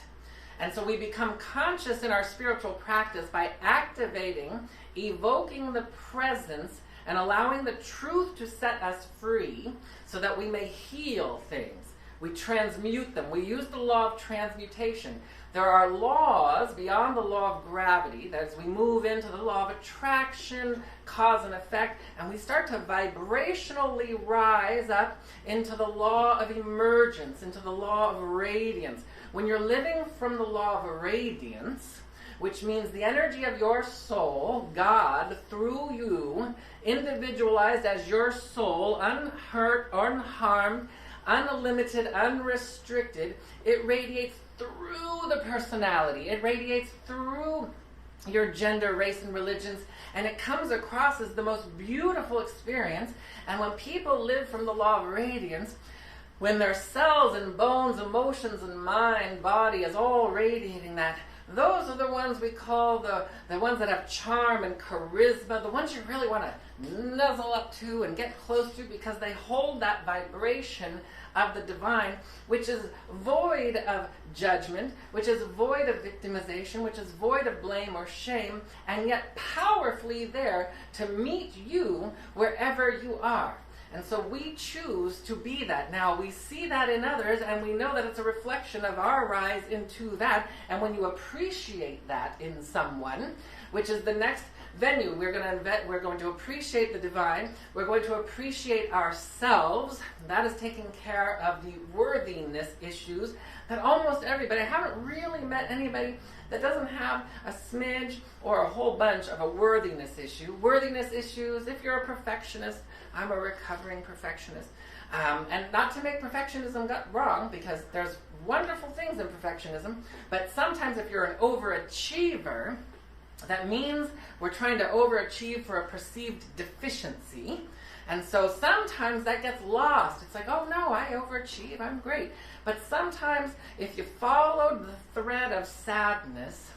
And so we become conscious in our spiritual practice by activating, evoking the presence, and allowing the truth to set us free so that we may heal things. We transmute them. We use the law of transmutation. There are laws beyond the law of gravity, that as we move into the law of attraction, cause and effect, and we start to vibrationally rise up into the law of emergence, into the law of radiance. When you're living from the law of radiance, which means the energy of your soul, God, through you, individualized as your soul, unhurt, unharmed, unlimited, unrestricted, it radiates through the personality. It radiates through your gender, race, and religions, and it comes across as the most beautiful experience. And when people live from the law of radiance, when their cells and bones, emotions and mind, body is all radiating that, those are the ones we call the ones that have charm and charisma, the ones you really want to nuzzle up to and get close to, because they hold that vibration of the divine, which is void of judgment, which is void of victimization, which is void of blame or shame, and yet powerfully there to meet you wherever you are. And so we choose to be that. Now, we see that in others, and we know that it's a reflection of our rise into that. And when you appreciate that in someone, which is the next venue, we're going to appreciate the divine. We're going to appreciate ourselves. That is taking care of the worthiness issues that almost everybody, I haven't really met anybody that doesn't have a smidge or a whole bunch of a worthiness issue. Worthiness issues, if you're a perfectionist, I'm a recovering perfectionist. And not to make perfectionism wrong, because there's wonderful things in perfectionism, but sometimes if you're an overachiever, that means we're trying to overachieve for a perceived deficiency. And so sometimes that gets lost. It's like, oh no, I overachieve, I'm great. But sometimes if you followed the thread of sadness,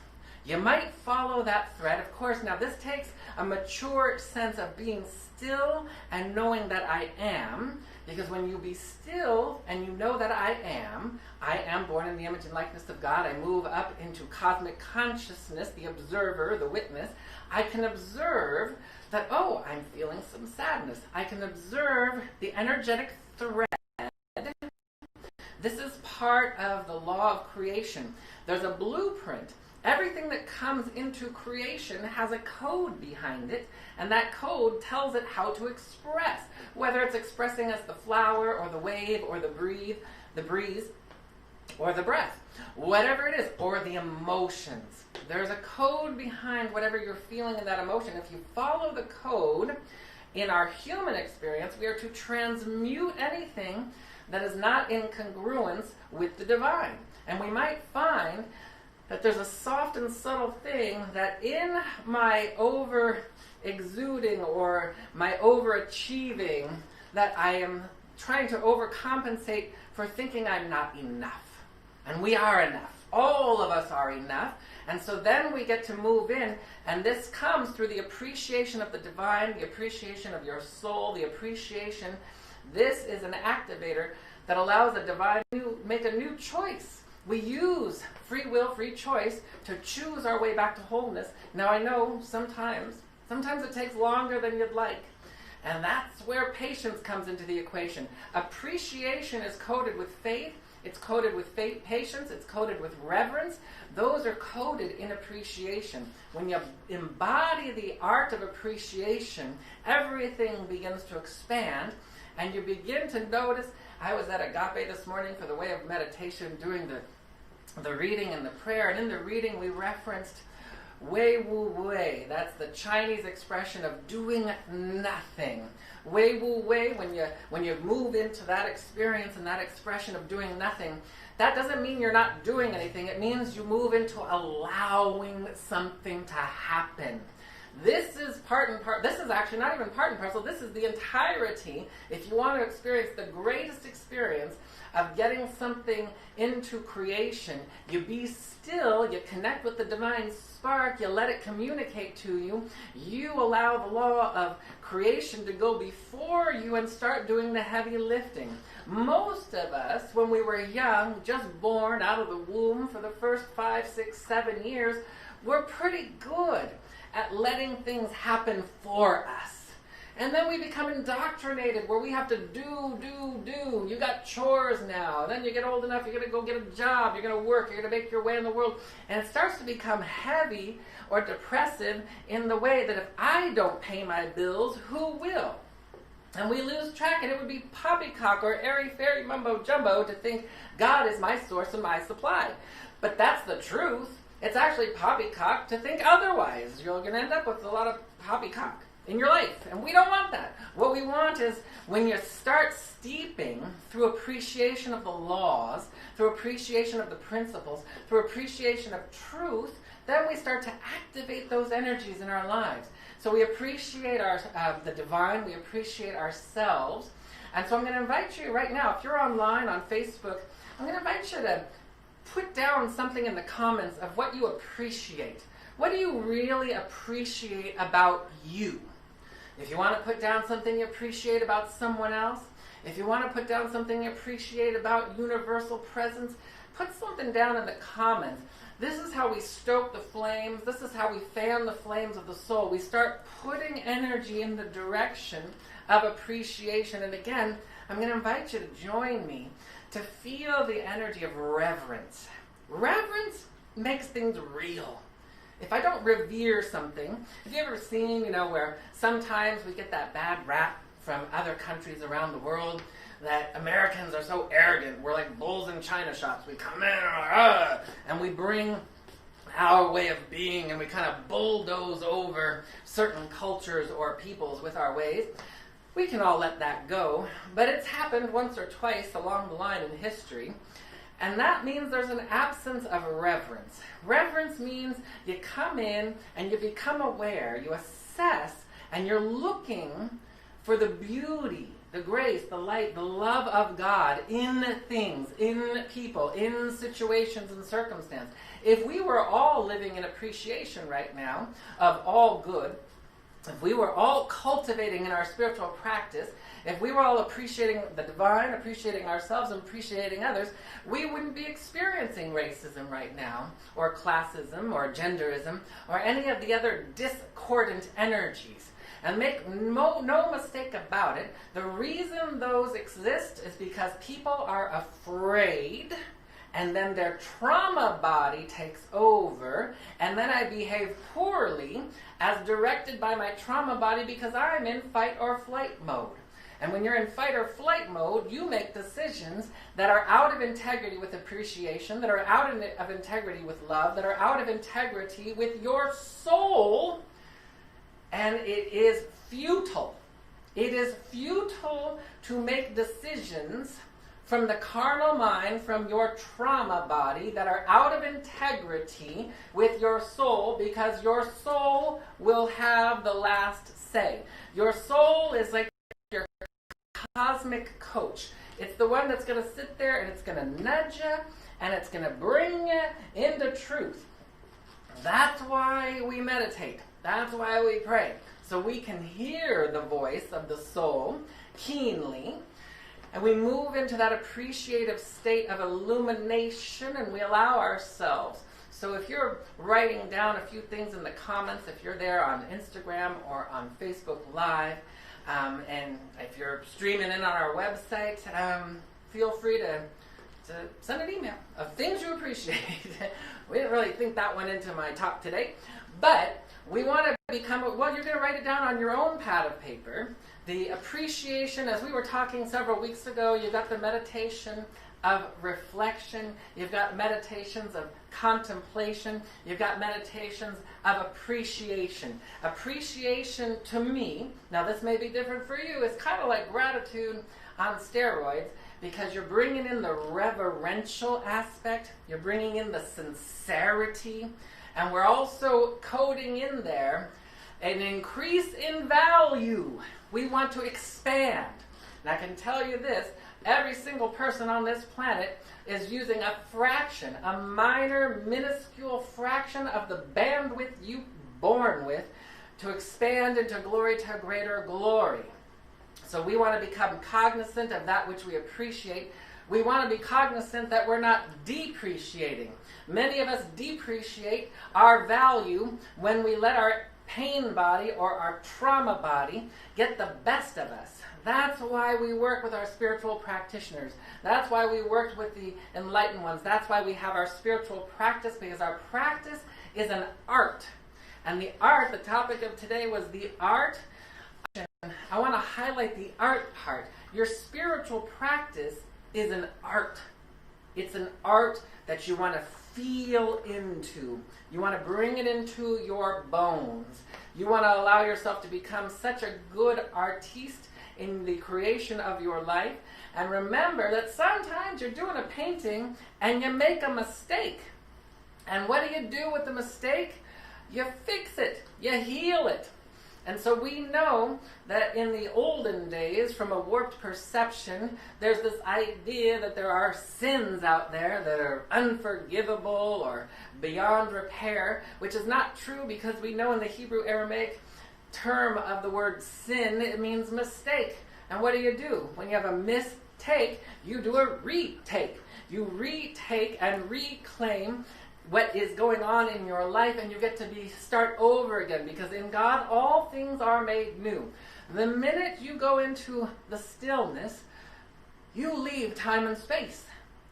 you might follow that thread. Of course, now this takes a mature sense of being still and knowing that I am. Because when you be still and you know that I am born in the image and likeness of God. I move up into cosmic consciousness, the observer, the witness. I can observe that, oh, I'm feeling some sadness. I can observe the energetic thread. This is part of the law of creation. There's a blueprint. Everything that comes into creation has a code behind it, and that code tells it how to express, whether it's expressing as the flower or the wave or the breeze or the breath, whatever it is, or the emotions. There's a code behind whatever you're feeling in that emotion. If you follow the code in our human experience, we are to transmute anything that is not in congruence with the divine. And we might find that there's a soft and subtle thing that in my over-exuding or my overachieving, that I am trying to overcompensate for thinking I'm not enough. And we are enough. All of us are enough. And so then we get to move in, and this comes through the appreciation of the divine, the appreciation of your soul, the appreciation. This is an activator that allows the divine to make a new choice. We use free will, free choice to choose our way back to wholeness. Now I know sometimes it takes longer than you'd like. And that's where patience comes into the equation. Appreciation is coded with faith. It's coded with faith, patience. It's coded with reverence. Those are coded in appreciation. When you embody the art of appreciation, everything begins to expand, and you begin to notice. I was at Agape this morning for the way of meditation, doing the reading and the prayer, and in the reading we referenced Wei Wu Wei. That's the Chinese expression of doing nothing. Wei Wu Wei, when you move into that experience and that expression of doing nothing, that doesn't mean you're not doing anything. It means you move into allowing something to happen. This is part and part. This is actually not even part and parcel. This is the entirety. If you want to experience the greatest experience of getting something into creation, you be still, you connect with the divine spark, you let it communicate to you, you allow the law of creation to go before you and start doing the heavy lifting. Most of us, when we were young, just born out of the womb for the first 5, 6, 7 years, we're pretty good at letting things happen for us. And then we become indoctrinated where we have to do. You got chores now. Then you get old enough, you're going to go get a job, you're going to work, you're going to make your way in the world. And it starts to become heavy or depressive in the way that if I don't pay my bills, who will? And we lose track, and it would be poppycock or airy-fairy mumbo-jumbo to think God is my source and my supply. But that's the truth. It's actually poppycock to think otherwise. You're going to end up with a lot of poppycock in your life, and we don't want that. What we want is when you start steeping through appreciation of the laws, through appreciation of the principles, through appreciation of truth, then we start to activate those energies in our lives. So we appreciate the divine, we appreciate ourselves. And so I'm going to invite you right now, if you're online on Facebook, I'm going to invite you to put down something in the comments of what you appreciate. What do you really appreciate about you? If you want to put down something you appreciate about someone else, if you want to put down something you appreciate about universal presence, put something down in the comments. This is how we stoke the flames. This is how we fan the flames of the soul. We start putting energy in the direction of appreciation. And again, I'm going to invite you to join me to feel the energy of reverence. Reverence makes things real. If I don't revere something, have you ever seen, where sometimes we get that bad rap from other countries around the world that Americans are so arrogant. We're like bulls in china shops. We come in and we bring our way of being and we kind of bulldoze over certain cultures or peoples with our ways. We can all let that go, but it's happened once or twice along the line in history. And that means there's an absence of reverence. Reverence means you come in and you become aware, you assess, and you're looking for the beauty, the grace, the light, the love of God in things, in people, in situations and circumstances. If we were all living in appreciation right now of all good, if we were all cultivating in our spiritual practice, if we were all appreciating the divine, appreciating ourselves, and appreciating others, we wouldn't be experiencing racism right now, or classism, or genderism, or any of the other discordant energies. And make no mistake about it, the reason those exist is because people are afraid, and then their trauma body takes over, and then I behave poorly as directed by my trauma body because I'm in fight or flight mode. And when you're in fight or flight mode, you make decisions that are out of integrity with appreciation, that are out of integrity with love, that are out of integrity with your soul, and it is futile. It is futile to make decisions from the carnal mind, from your trauma body, that are out of integrity with your soul, because your soul will have the last say. Your soul is like your cosmic coach. It's the one that's going to sit there and it's going to nudge you and it's going to bring you into truth. That's why we meditate. That's why we pray. So we can hear the voice of the soul keenly, and we move into that appreciative state of illumination, and we allow ourselves. So if you're writing down a few things in the comments, if you're there on Instagram or on Facebook Live, and if you're streaming in on our website, feel free to send an email of things you appreciate. We didn't really think that went into my talk today, but we want to become, well, you're going to write it down on your own pad of paper. The appreciation, as we were talking several weeks ago, you've got the meditation of reflection, you've got meditations of contemplation, you've got meditations of appreciation. Appreciation to me, now this may be different for you, it's kind of like gratitude on steroids, because you're bringing in the reverential aspect, you're bringing in the sincerity, and we're also coding in there an increase in value. We want to expand. And I can tell you this, every single person on this planet is using a fraction, a minor, minuscule fraction of the bandwidth you born with to expand into glory to greater glory. So we want to become cognizant of that which we appreciate. We want to be cognizant that we're not depreciating. Many of us depreciate our value when we let our pain body or our trauma body get the best of us. That's why we work with our spiritual practitioners. That's why we worked with the enlightened ones. That's why we have our spiritual practice, because our practice is an art. And the art, the topic of today was the art. I want to highlight the art part. Your spiritual practice is an art. It's an art that you want to feel into. You want to bring it into your bones. You want to allow yourself to become such a good artiste in the creation of your life. And remember that sometimes you're doing a painting and you make a mistake. And what do you do with the mistake? You fix it. You heal it. And so we know that in the olden days, from a warped perception, there's this idea that there are sins out there that are unforgivable or beyond repair, which is not true, because we know in the Hebrew Aramaic term of the word sin, it means mistake. And what do? When you have a mistake, you do a retake. You retake and reclaim what is going on in your life, and you get to start over again, because in God all things are made new. The minute you go into the stillness, you leave time and space,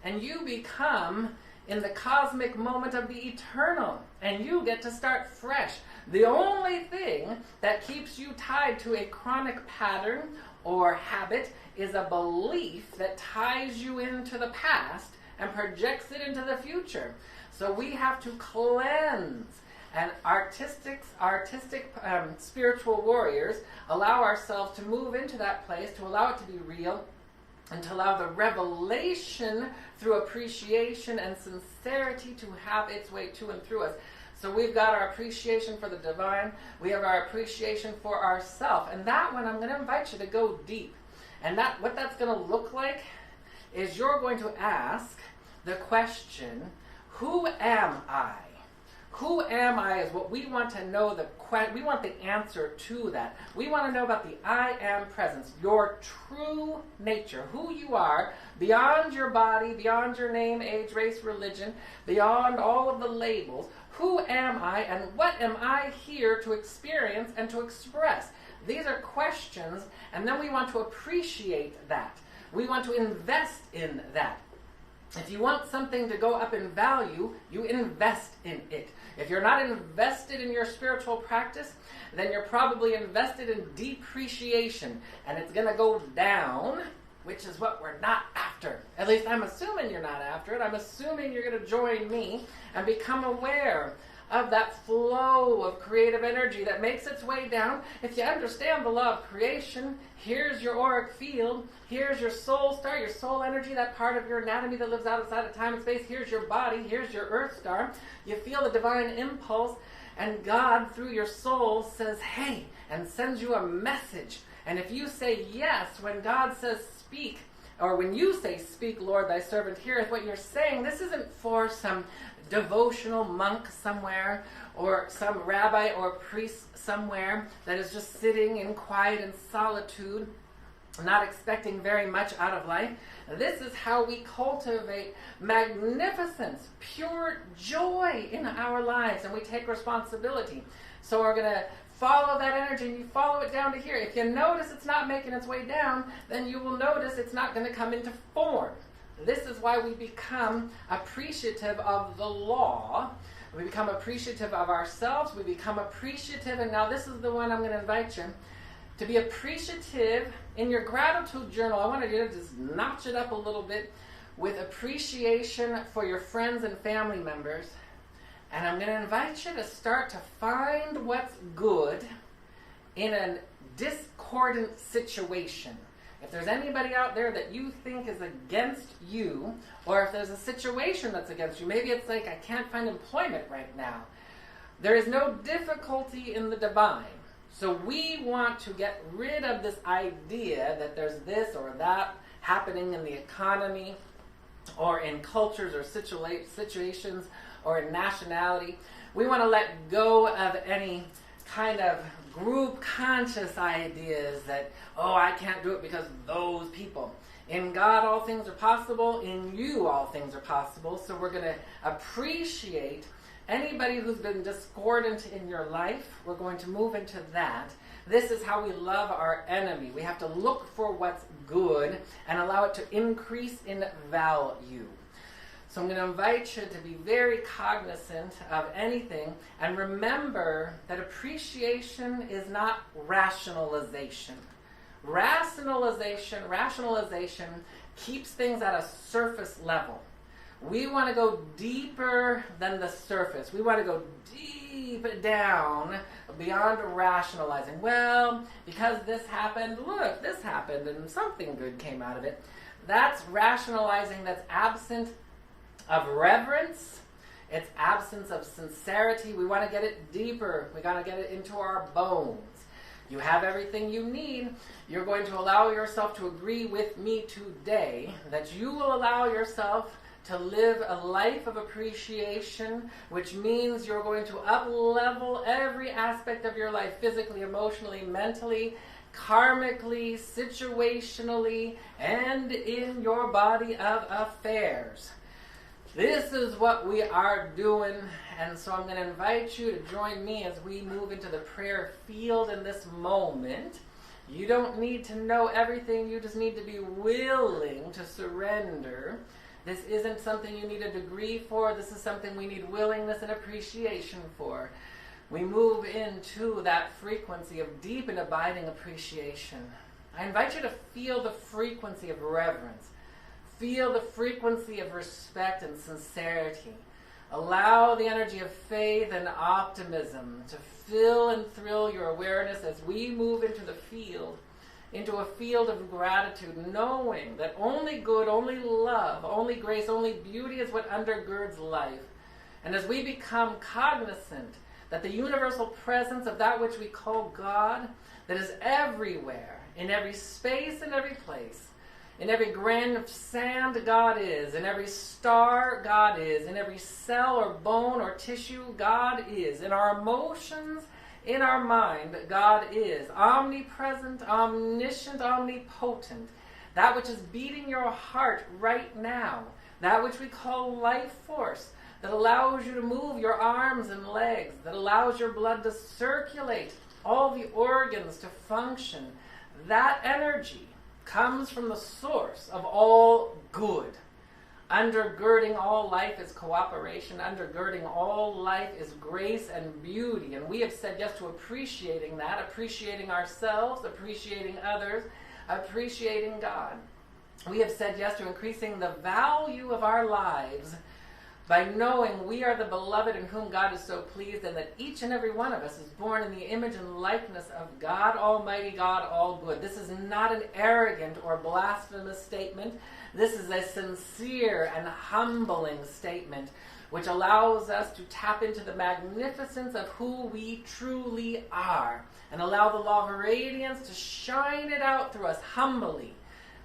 and you become in the cosmic moment of the eternal, and you get to start fresh. The only thing that keeps you tied to a chronic pattern or habit is a belief that ties you into the past and projects it into the future. So we have to cleanse, and artistic spiritual warriors allow ourselves to move into that place, to allow it to be real, and to allow the revelation through appreciation and sincerity to have its way to and through us. So we've got our appreciation for the divine, we have our appreciation for ourselves, and that one I'm going to invite you to go deep. And what that's going to look like is you're going to ask the question, who am I? Who am I is what we want to know. We want the answer to that. We want to know about the I am presence, your true nature, who you are, beyond your body, beyond your name, age, race, religion, beyond all of the labels. Who am I, and what am I here to experience and to express? These are questions, and then we want to appreciate that. We want to invest in that. If you want something to go up in value, you invest in it. If you're not invested in your spiritual practice, then you're probably invested in depreciation, and it's going to go down, which is what we're not after. At least I'm assuming you're not after it. I'm assuming you're going to join me and become aware of that flow of creative energy that makes its way down. If you understand the law of creation, here's your auric field, here's your soul star, your soul energy, that part of your anatomy that lives outside of time and space, here's your body, here's your earth star. You feel the divine impulse, and God, through your soul, says, hey, and sends you a message. And if you say yes, when God says speak, or when you say, speak, Lord, thy servant heareth, what you're saying, this isn't for some devotional monk somewhere, or some rabbi or priest somewhere that is just sitting in quiet and solitude, not expecting very much out of life. This is how we cultivate magnificence, pure joy in our lives, and we take responsibility. So we're going to follow that energy, and you follow it down to here. If you notice it's not making its way down, then you will notice it's not going to come into form. This is why we become appreciative of the law. We become appreciative of ourselves. We become appreciative, and now this is the one I'm going to invite you to be appreciative in your gratitude journal. I wanted you to just notch it up a little bit with appreciation for your friends and family members. And I'm going to invite you to start to find what's good in a discordant situation. If there's anybody out there that you think is against you, or if there's a situation that's against you, maybe it's like, I can't find employment right now. There is no difficulty in the divine. So we want to get rid of this idea that there's this or that happening in the economy or in cultures or situations or in nationality. We want to let go of any kind of group conscious ideas that, oh, I can't do it because of those people. In God, all things are possible. In you, all things are possible. So we're going to appreciate anybody who's been discordant in your life. We're going to move into that. This is how we love our enemy. We have to look for what's good and allow it to increase in value. So I'm going to invite you to be very cognizant of anything and remember that appreciation is not rationalization. Rationalization keeps things at a surface level. We want to go deeper than the surface. We want to go deep down beyond rationalizing. Well, because this happened, look, this happened and something good came out of it. That's rationalizing that's absent of reverence. It's absence of sincerity. We want to get it deeper. We got to get it into our bones. You have everything you need. You're going to allow yourself to agree with me today that you will allow yourself to live a life of appreciation, which means you're going to up-level every aspect of your life, physically, emotionally, mentally, karmically, situationally, and in your body of affairs. This is what we are doing, and so I'm going to invite you to join me as we move into the prayer field in this moment. You don't need to know everything, you just need to be willing to surrender. This isn't something you need a degree for, this is something we need willingness and appreciation for. We move into that frequency of deep and abiding appreciation. I invite you to feel the frequency of reverence. Feel the frequency of respect and sincerity. Allow the energy of faith and optimism to fill and thrill your awareness as we move into the field, into a field of gratitude, knowing that only good, only love, only grace, only beauty is what undergirds life. And as we become cognizant that the universal presence of that which we call God, that is everywhere, in every space and every place, in every grain of sand, God is. In every star, God is. In every cell or bone or tissue, God is. In our emotions, in our mind, God is. Omnipresent, omniscient, omnipotent. That which is beating your heart right now. That which we call life force. That allows you to move your arms and legs. That allows your blood to circulate. All the organs to function. That energy comes from the source of all good. Undergirding all life is cooperation. Undergirding all life is grace and beauty. And we have said yes to appreciating that, appreciating ourselves, appreciating others, appreciating God. We have said yes to increasing the value of our lives by knowing we are the beloved in whom God is so pleased, and that each and every one of us is born in the image and likeness of God Almighty, God all good. This is not an arrogant or blasphemous statement. This is a sincere and humbling statement which allows us to tap into the magnificence of who we truly are and allow the law of radiance to shine it out through us humbly,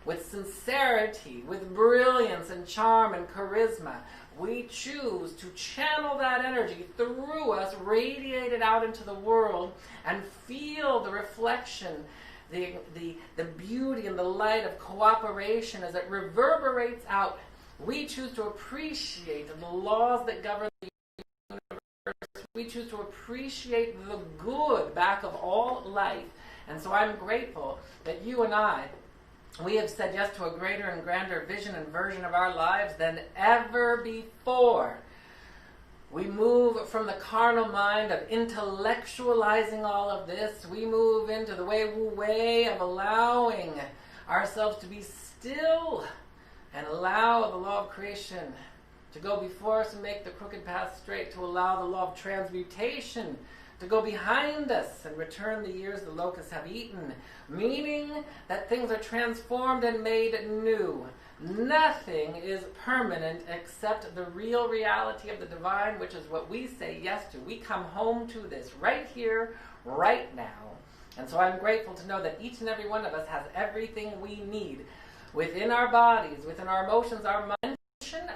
with sincerity, with brilliance and charm and charisma. We choose to channel that energy through us, radiate it out into the world, and feel the reflection, the beauty and the light of cooperation as it reverberates out. We choose to appreciate the laws that govern the universe. We choose to appreciate the good back of all life. And so I'm grateful that you and I, we have said yes to a greater and grander vision and version of our lives than ever before. We move from the carnal mind of intellectualizing all of this. We move into the way of allowing ourselves to be still and allow the law of creation to go before us and make the crooked path straight, to allow the law of transmutation to go behind us and return the years the locusts have eaten, meaning that things are transformed and made new. Nothing is permanent except the real reality of the divine, which is what we say yes to. We come home to this right here, right now. And so I'm grateful to know that each and every one of us has everything we need within our bodies, within our emotions, our mind,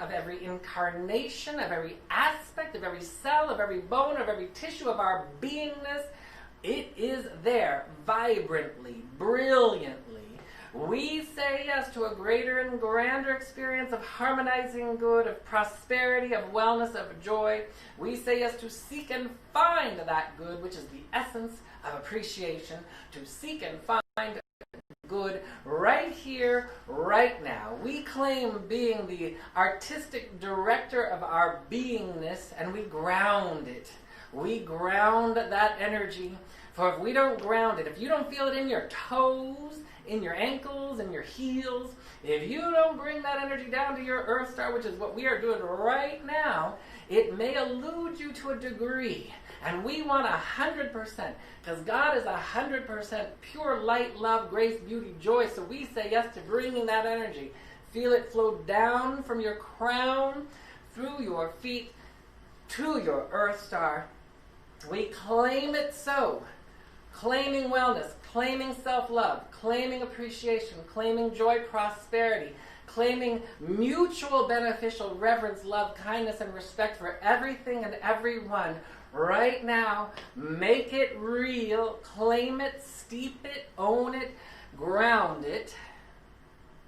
of every incarnation, of every aspect, of every cell, of every bone, of every tissue of our beingness. It is there, vibrantly, brilliantly. We say yes to a greater and grander experience of harmonizing good, of prosperity, of wellness, of joy. We say yes to seek and find that good, which is the essence of appreciation, to seek and find good right here, right now. We claim being the artistic director of our beingness, and we ground it. We ground that energy. For if we don't ground it, if you don't feel it in your toes, in your ankles, in your heels, if you don't bring that energy down to your Earth Star, which is what we are doing right now, it may elude you to a degree. And we want 100%, because God is 100% pure light, love, grace, beauty, joy. So we say yes to bringing that energy. Feel it flow down from your crown, through your feet, to your Earth Star. We claim it so. Claiming wellness, claiming self-love, claiming appreciation, claiming joy, prosperity, claiming mutual beneficial reverence, love, kindness, and respect for everything and everyone. Right now, make it real, claim it, steep it, own it, ground it,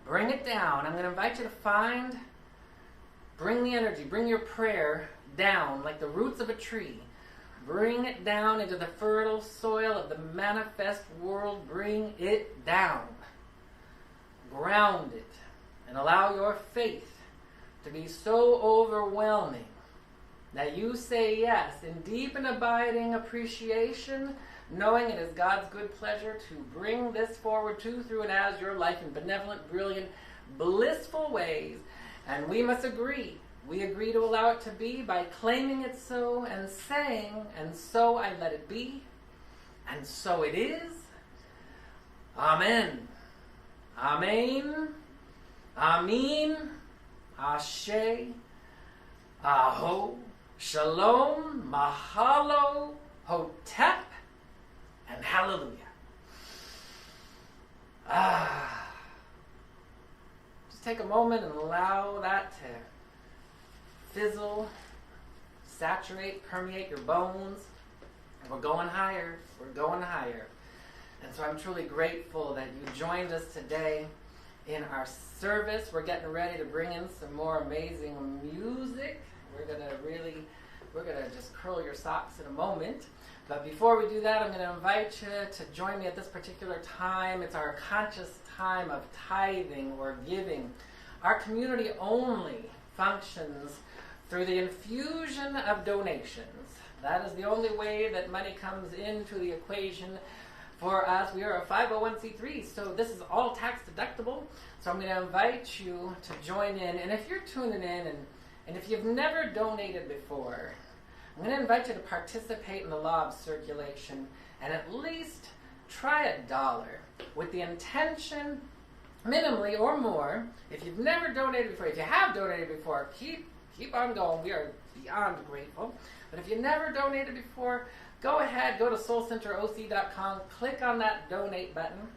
bring it down. I'm going to invite you to bring the energy, bring your prayer down like the roots of a tree. Bring it down into the fertile soil of the manifest world. Bring it down. Ground it. And allow your faith to be so overwhelming that you say yes in deep and abiding appreciation, knowing it is God's good pleasure to bring this forward to, through, and as your life in benevolent, brilliant, blissful ways. And we must agree. We agree to allow it to be by claiming it so and saying, and so I let it be, and so it is. Amen. Amen. Amen. Ashe. Aho. Shalom. Mahalo. Hotep. And hallelujah. Just take a moment and allow that to fizzle, saturate, permeate your bones. We're going higher. We're going higher. And so I'm truly grateful that you joined us today in our service. We're getting ready to bring in some more amazing music. We're going to just curl your socks in a moment. But before we do that, I'm going to invite you to join me at this particular time. It's our conscious time of tithing or giving. Our community only functions through the infusion of donations. That is the only way that money comes into the equation for us. We are a 501c3, so this is all tax deductible. So I'm going to invite you to join in. And if you're tuning in and if you've never donated before, I'm going to invite you to participate in the law of circulation and at least try $1 with the intention, minimally or more. If you've never donated before, if you have donated before, keep on going. We are beyond grateful. But if you never donated before, go ahead, go to soulcenteroc.com, click on that donate button,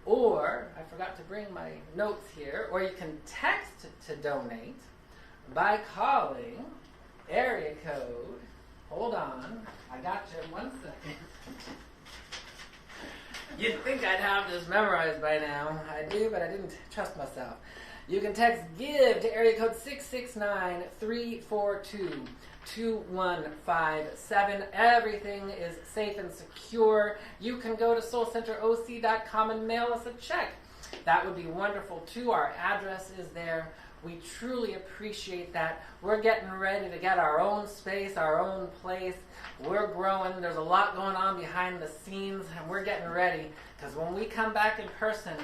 or, I forgot to bring my notes here, or you can text to donate by calling area code, hold on, I got you in 1 second. You'd think I'd have this memorized by now. I do, but I didn't trust myself. You can text GIVE to area code 669-342-2157. Everything is safe and secure. You can go to soulcenteroc.com and mail us a check. That would be wonderful too. Our address is there. We truly appreciate that. We're getting ready to get our own space, our own place. We're growing. There's a lot going on behind the scenes, and we're getting ready because when we come back in person,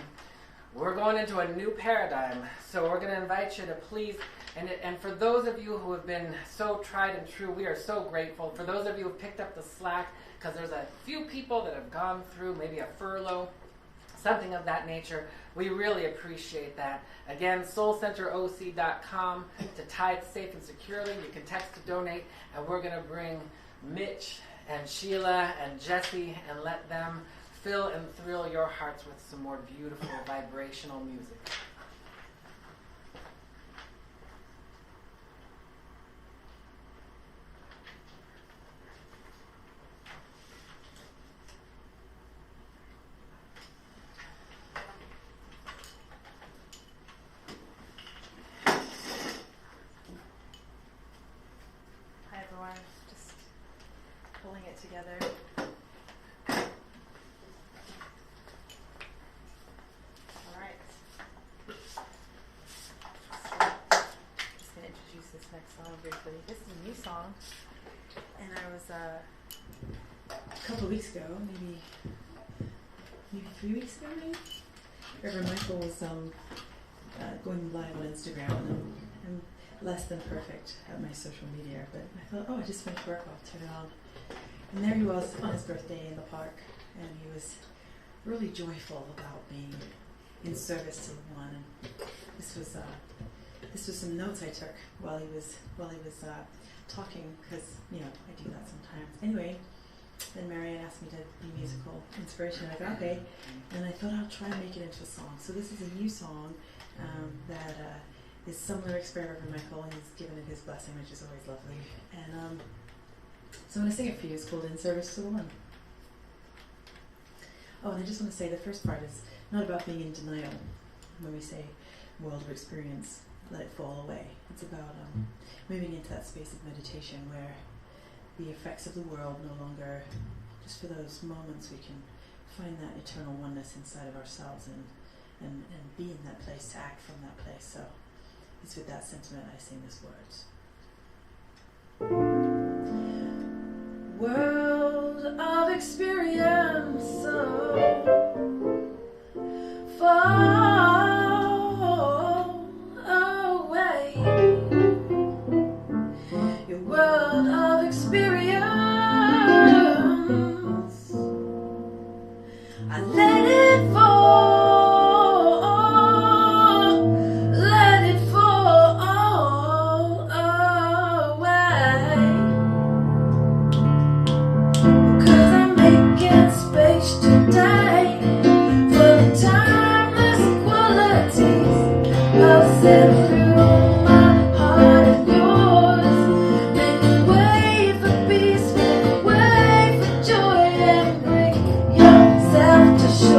we're going into a new paradigm. So we're going to invite you to please, and for those of you who have been so tried and true, we are so grateful. For those of you who have picked up the slack, because there's a few people that have gone through maybe a furlough, something of that nature, we really appreciate that. Again, soulcenteroc.com to tithe safe and securely. You can text to donate, and we're going to bring Mitch and Sheila and Jesse, and let them fill and thrill your hearts with some more beautiful vibrational music. Hi everyone, just pulling it together. All right. Just gonna introduce this next song briefly. This is a new song, and I was A couple of weeks ago, maybe 3 weeks ago, maybe, Reverend Michael was going live on Instagram, and I'm less than perfect at my social media, but I thought, oh, I just finished work, I'll turn it on. And there he was on his birthday in the park, and he was really joyful about being in service to the one. And this was some notes I took while he was talking, because I do that sometimes. Anyway, then Marianne asked me to be musical inspiration. I thought, okay, and I thought I'll try and make it into a song. So this is a new song that is some lyrics by Reverend Michael, and he's given it his blessing, which is always lovely. And so I'm going to sing it for you. It's called In Service to the One. Oh, and I just want to say the first part is not about being in denial. When we say world of experience, let it fall away. It's about moving into that space of meditation where the effects of the world no longer, just for those moments, we can find that eternal oneness inside of ourselves and be in that place, to act from that place. So it's with that sentiment I sing these words. World of experience so far away. Your world of experience, I let it fall, let it fall away. 'Cause I'm making space today for the timeless qualities pulsing through my heart and yours. Make way for peace, make way for joy, and bring yourself to shine.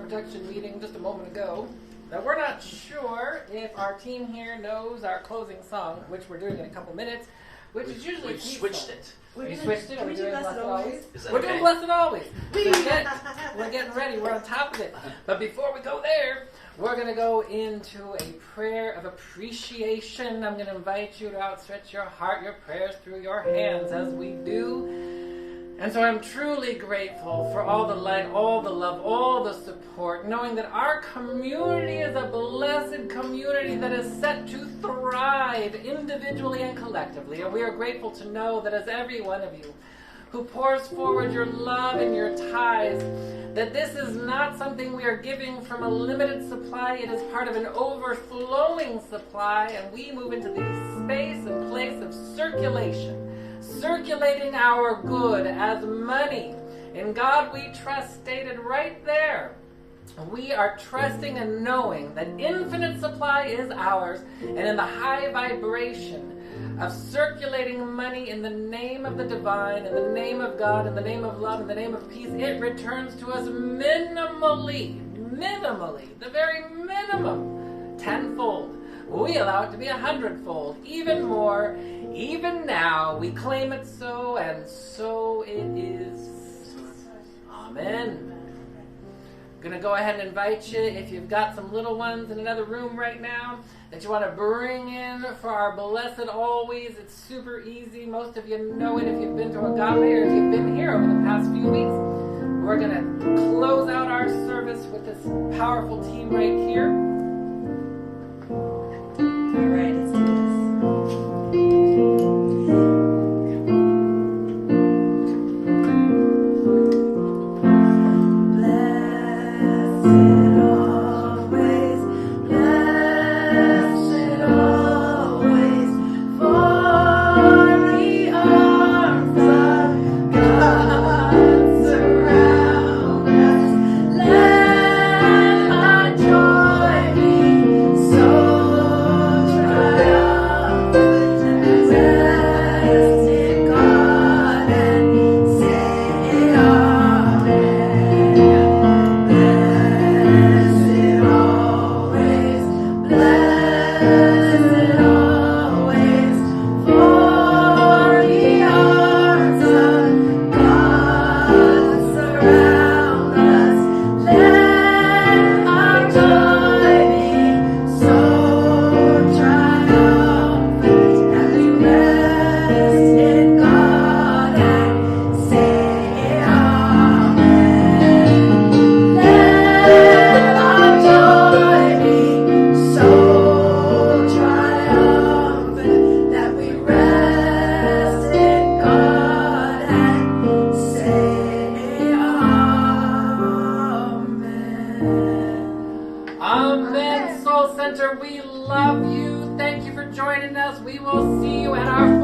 Production meeting just a moment ago that we're not sure if our team here knows our closing song, which we're doing in a couple minutes, which is usually we've switched it. We switched it. Are we doing Blessed Always? Is that We're okay? doing Blessed Always. We're getting ready. We're on top of it. But before we go there, we're going to go into a prayer of appreciation. I'm going to invite you to outstretch your heart, your prayers through your hands as we do. And so I'm truly grateful for all the light, all the love, all the support, knowing that our community is a blessed community that is set to thrive individually and collectively. And we are grateful to know that as every one of you who pours forward your love and your tithes, that this is not something we are giving from a limited supply. It is part of an overflowing supply, and we move into the space and place of circulating our good as money. In God we trust, stated right there. We are trusting and knowing that infinite supply is ours, and in the high vibration of circulating money in the name of the divine, in the name of God, in the name of love, in the name of peace, it returns to us minimally, the very minimum, tenfold. We allow it to be 100-fold, even more. Even now, we claim it so, and so it is. Amen. I'm going to go ahead and invite you, if you've got some little ones in another room right now that you want to bring in for our Blessed Always. It's super easy. Most of you know it if you've been to Agape or if you've been here over the past few weeks. We're going to close out our service with this powerful team right here. All right, let's do this. Amen. Soul Center, we love you. Thank you for joining us. We will see you at our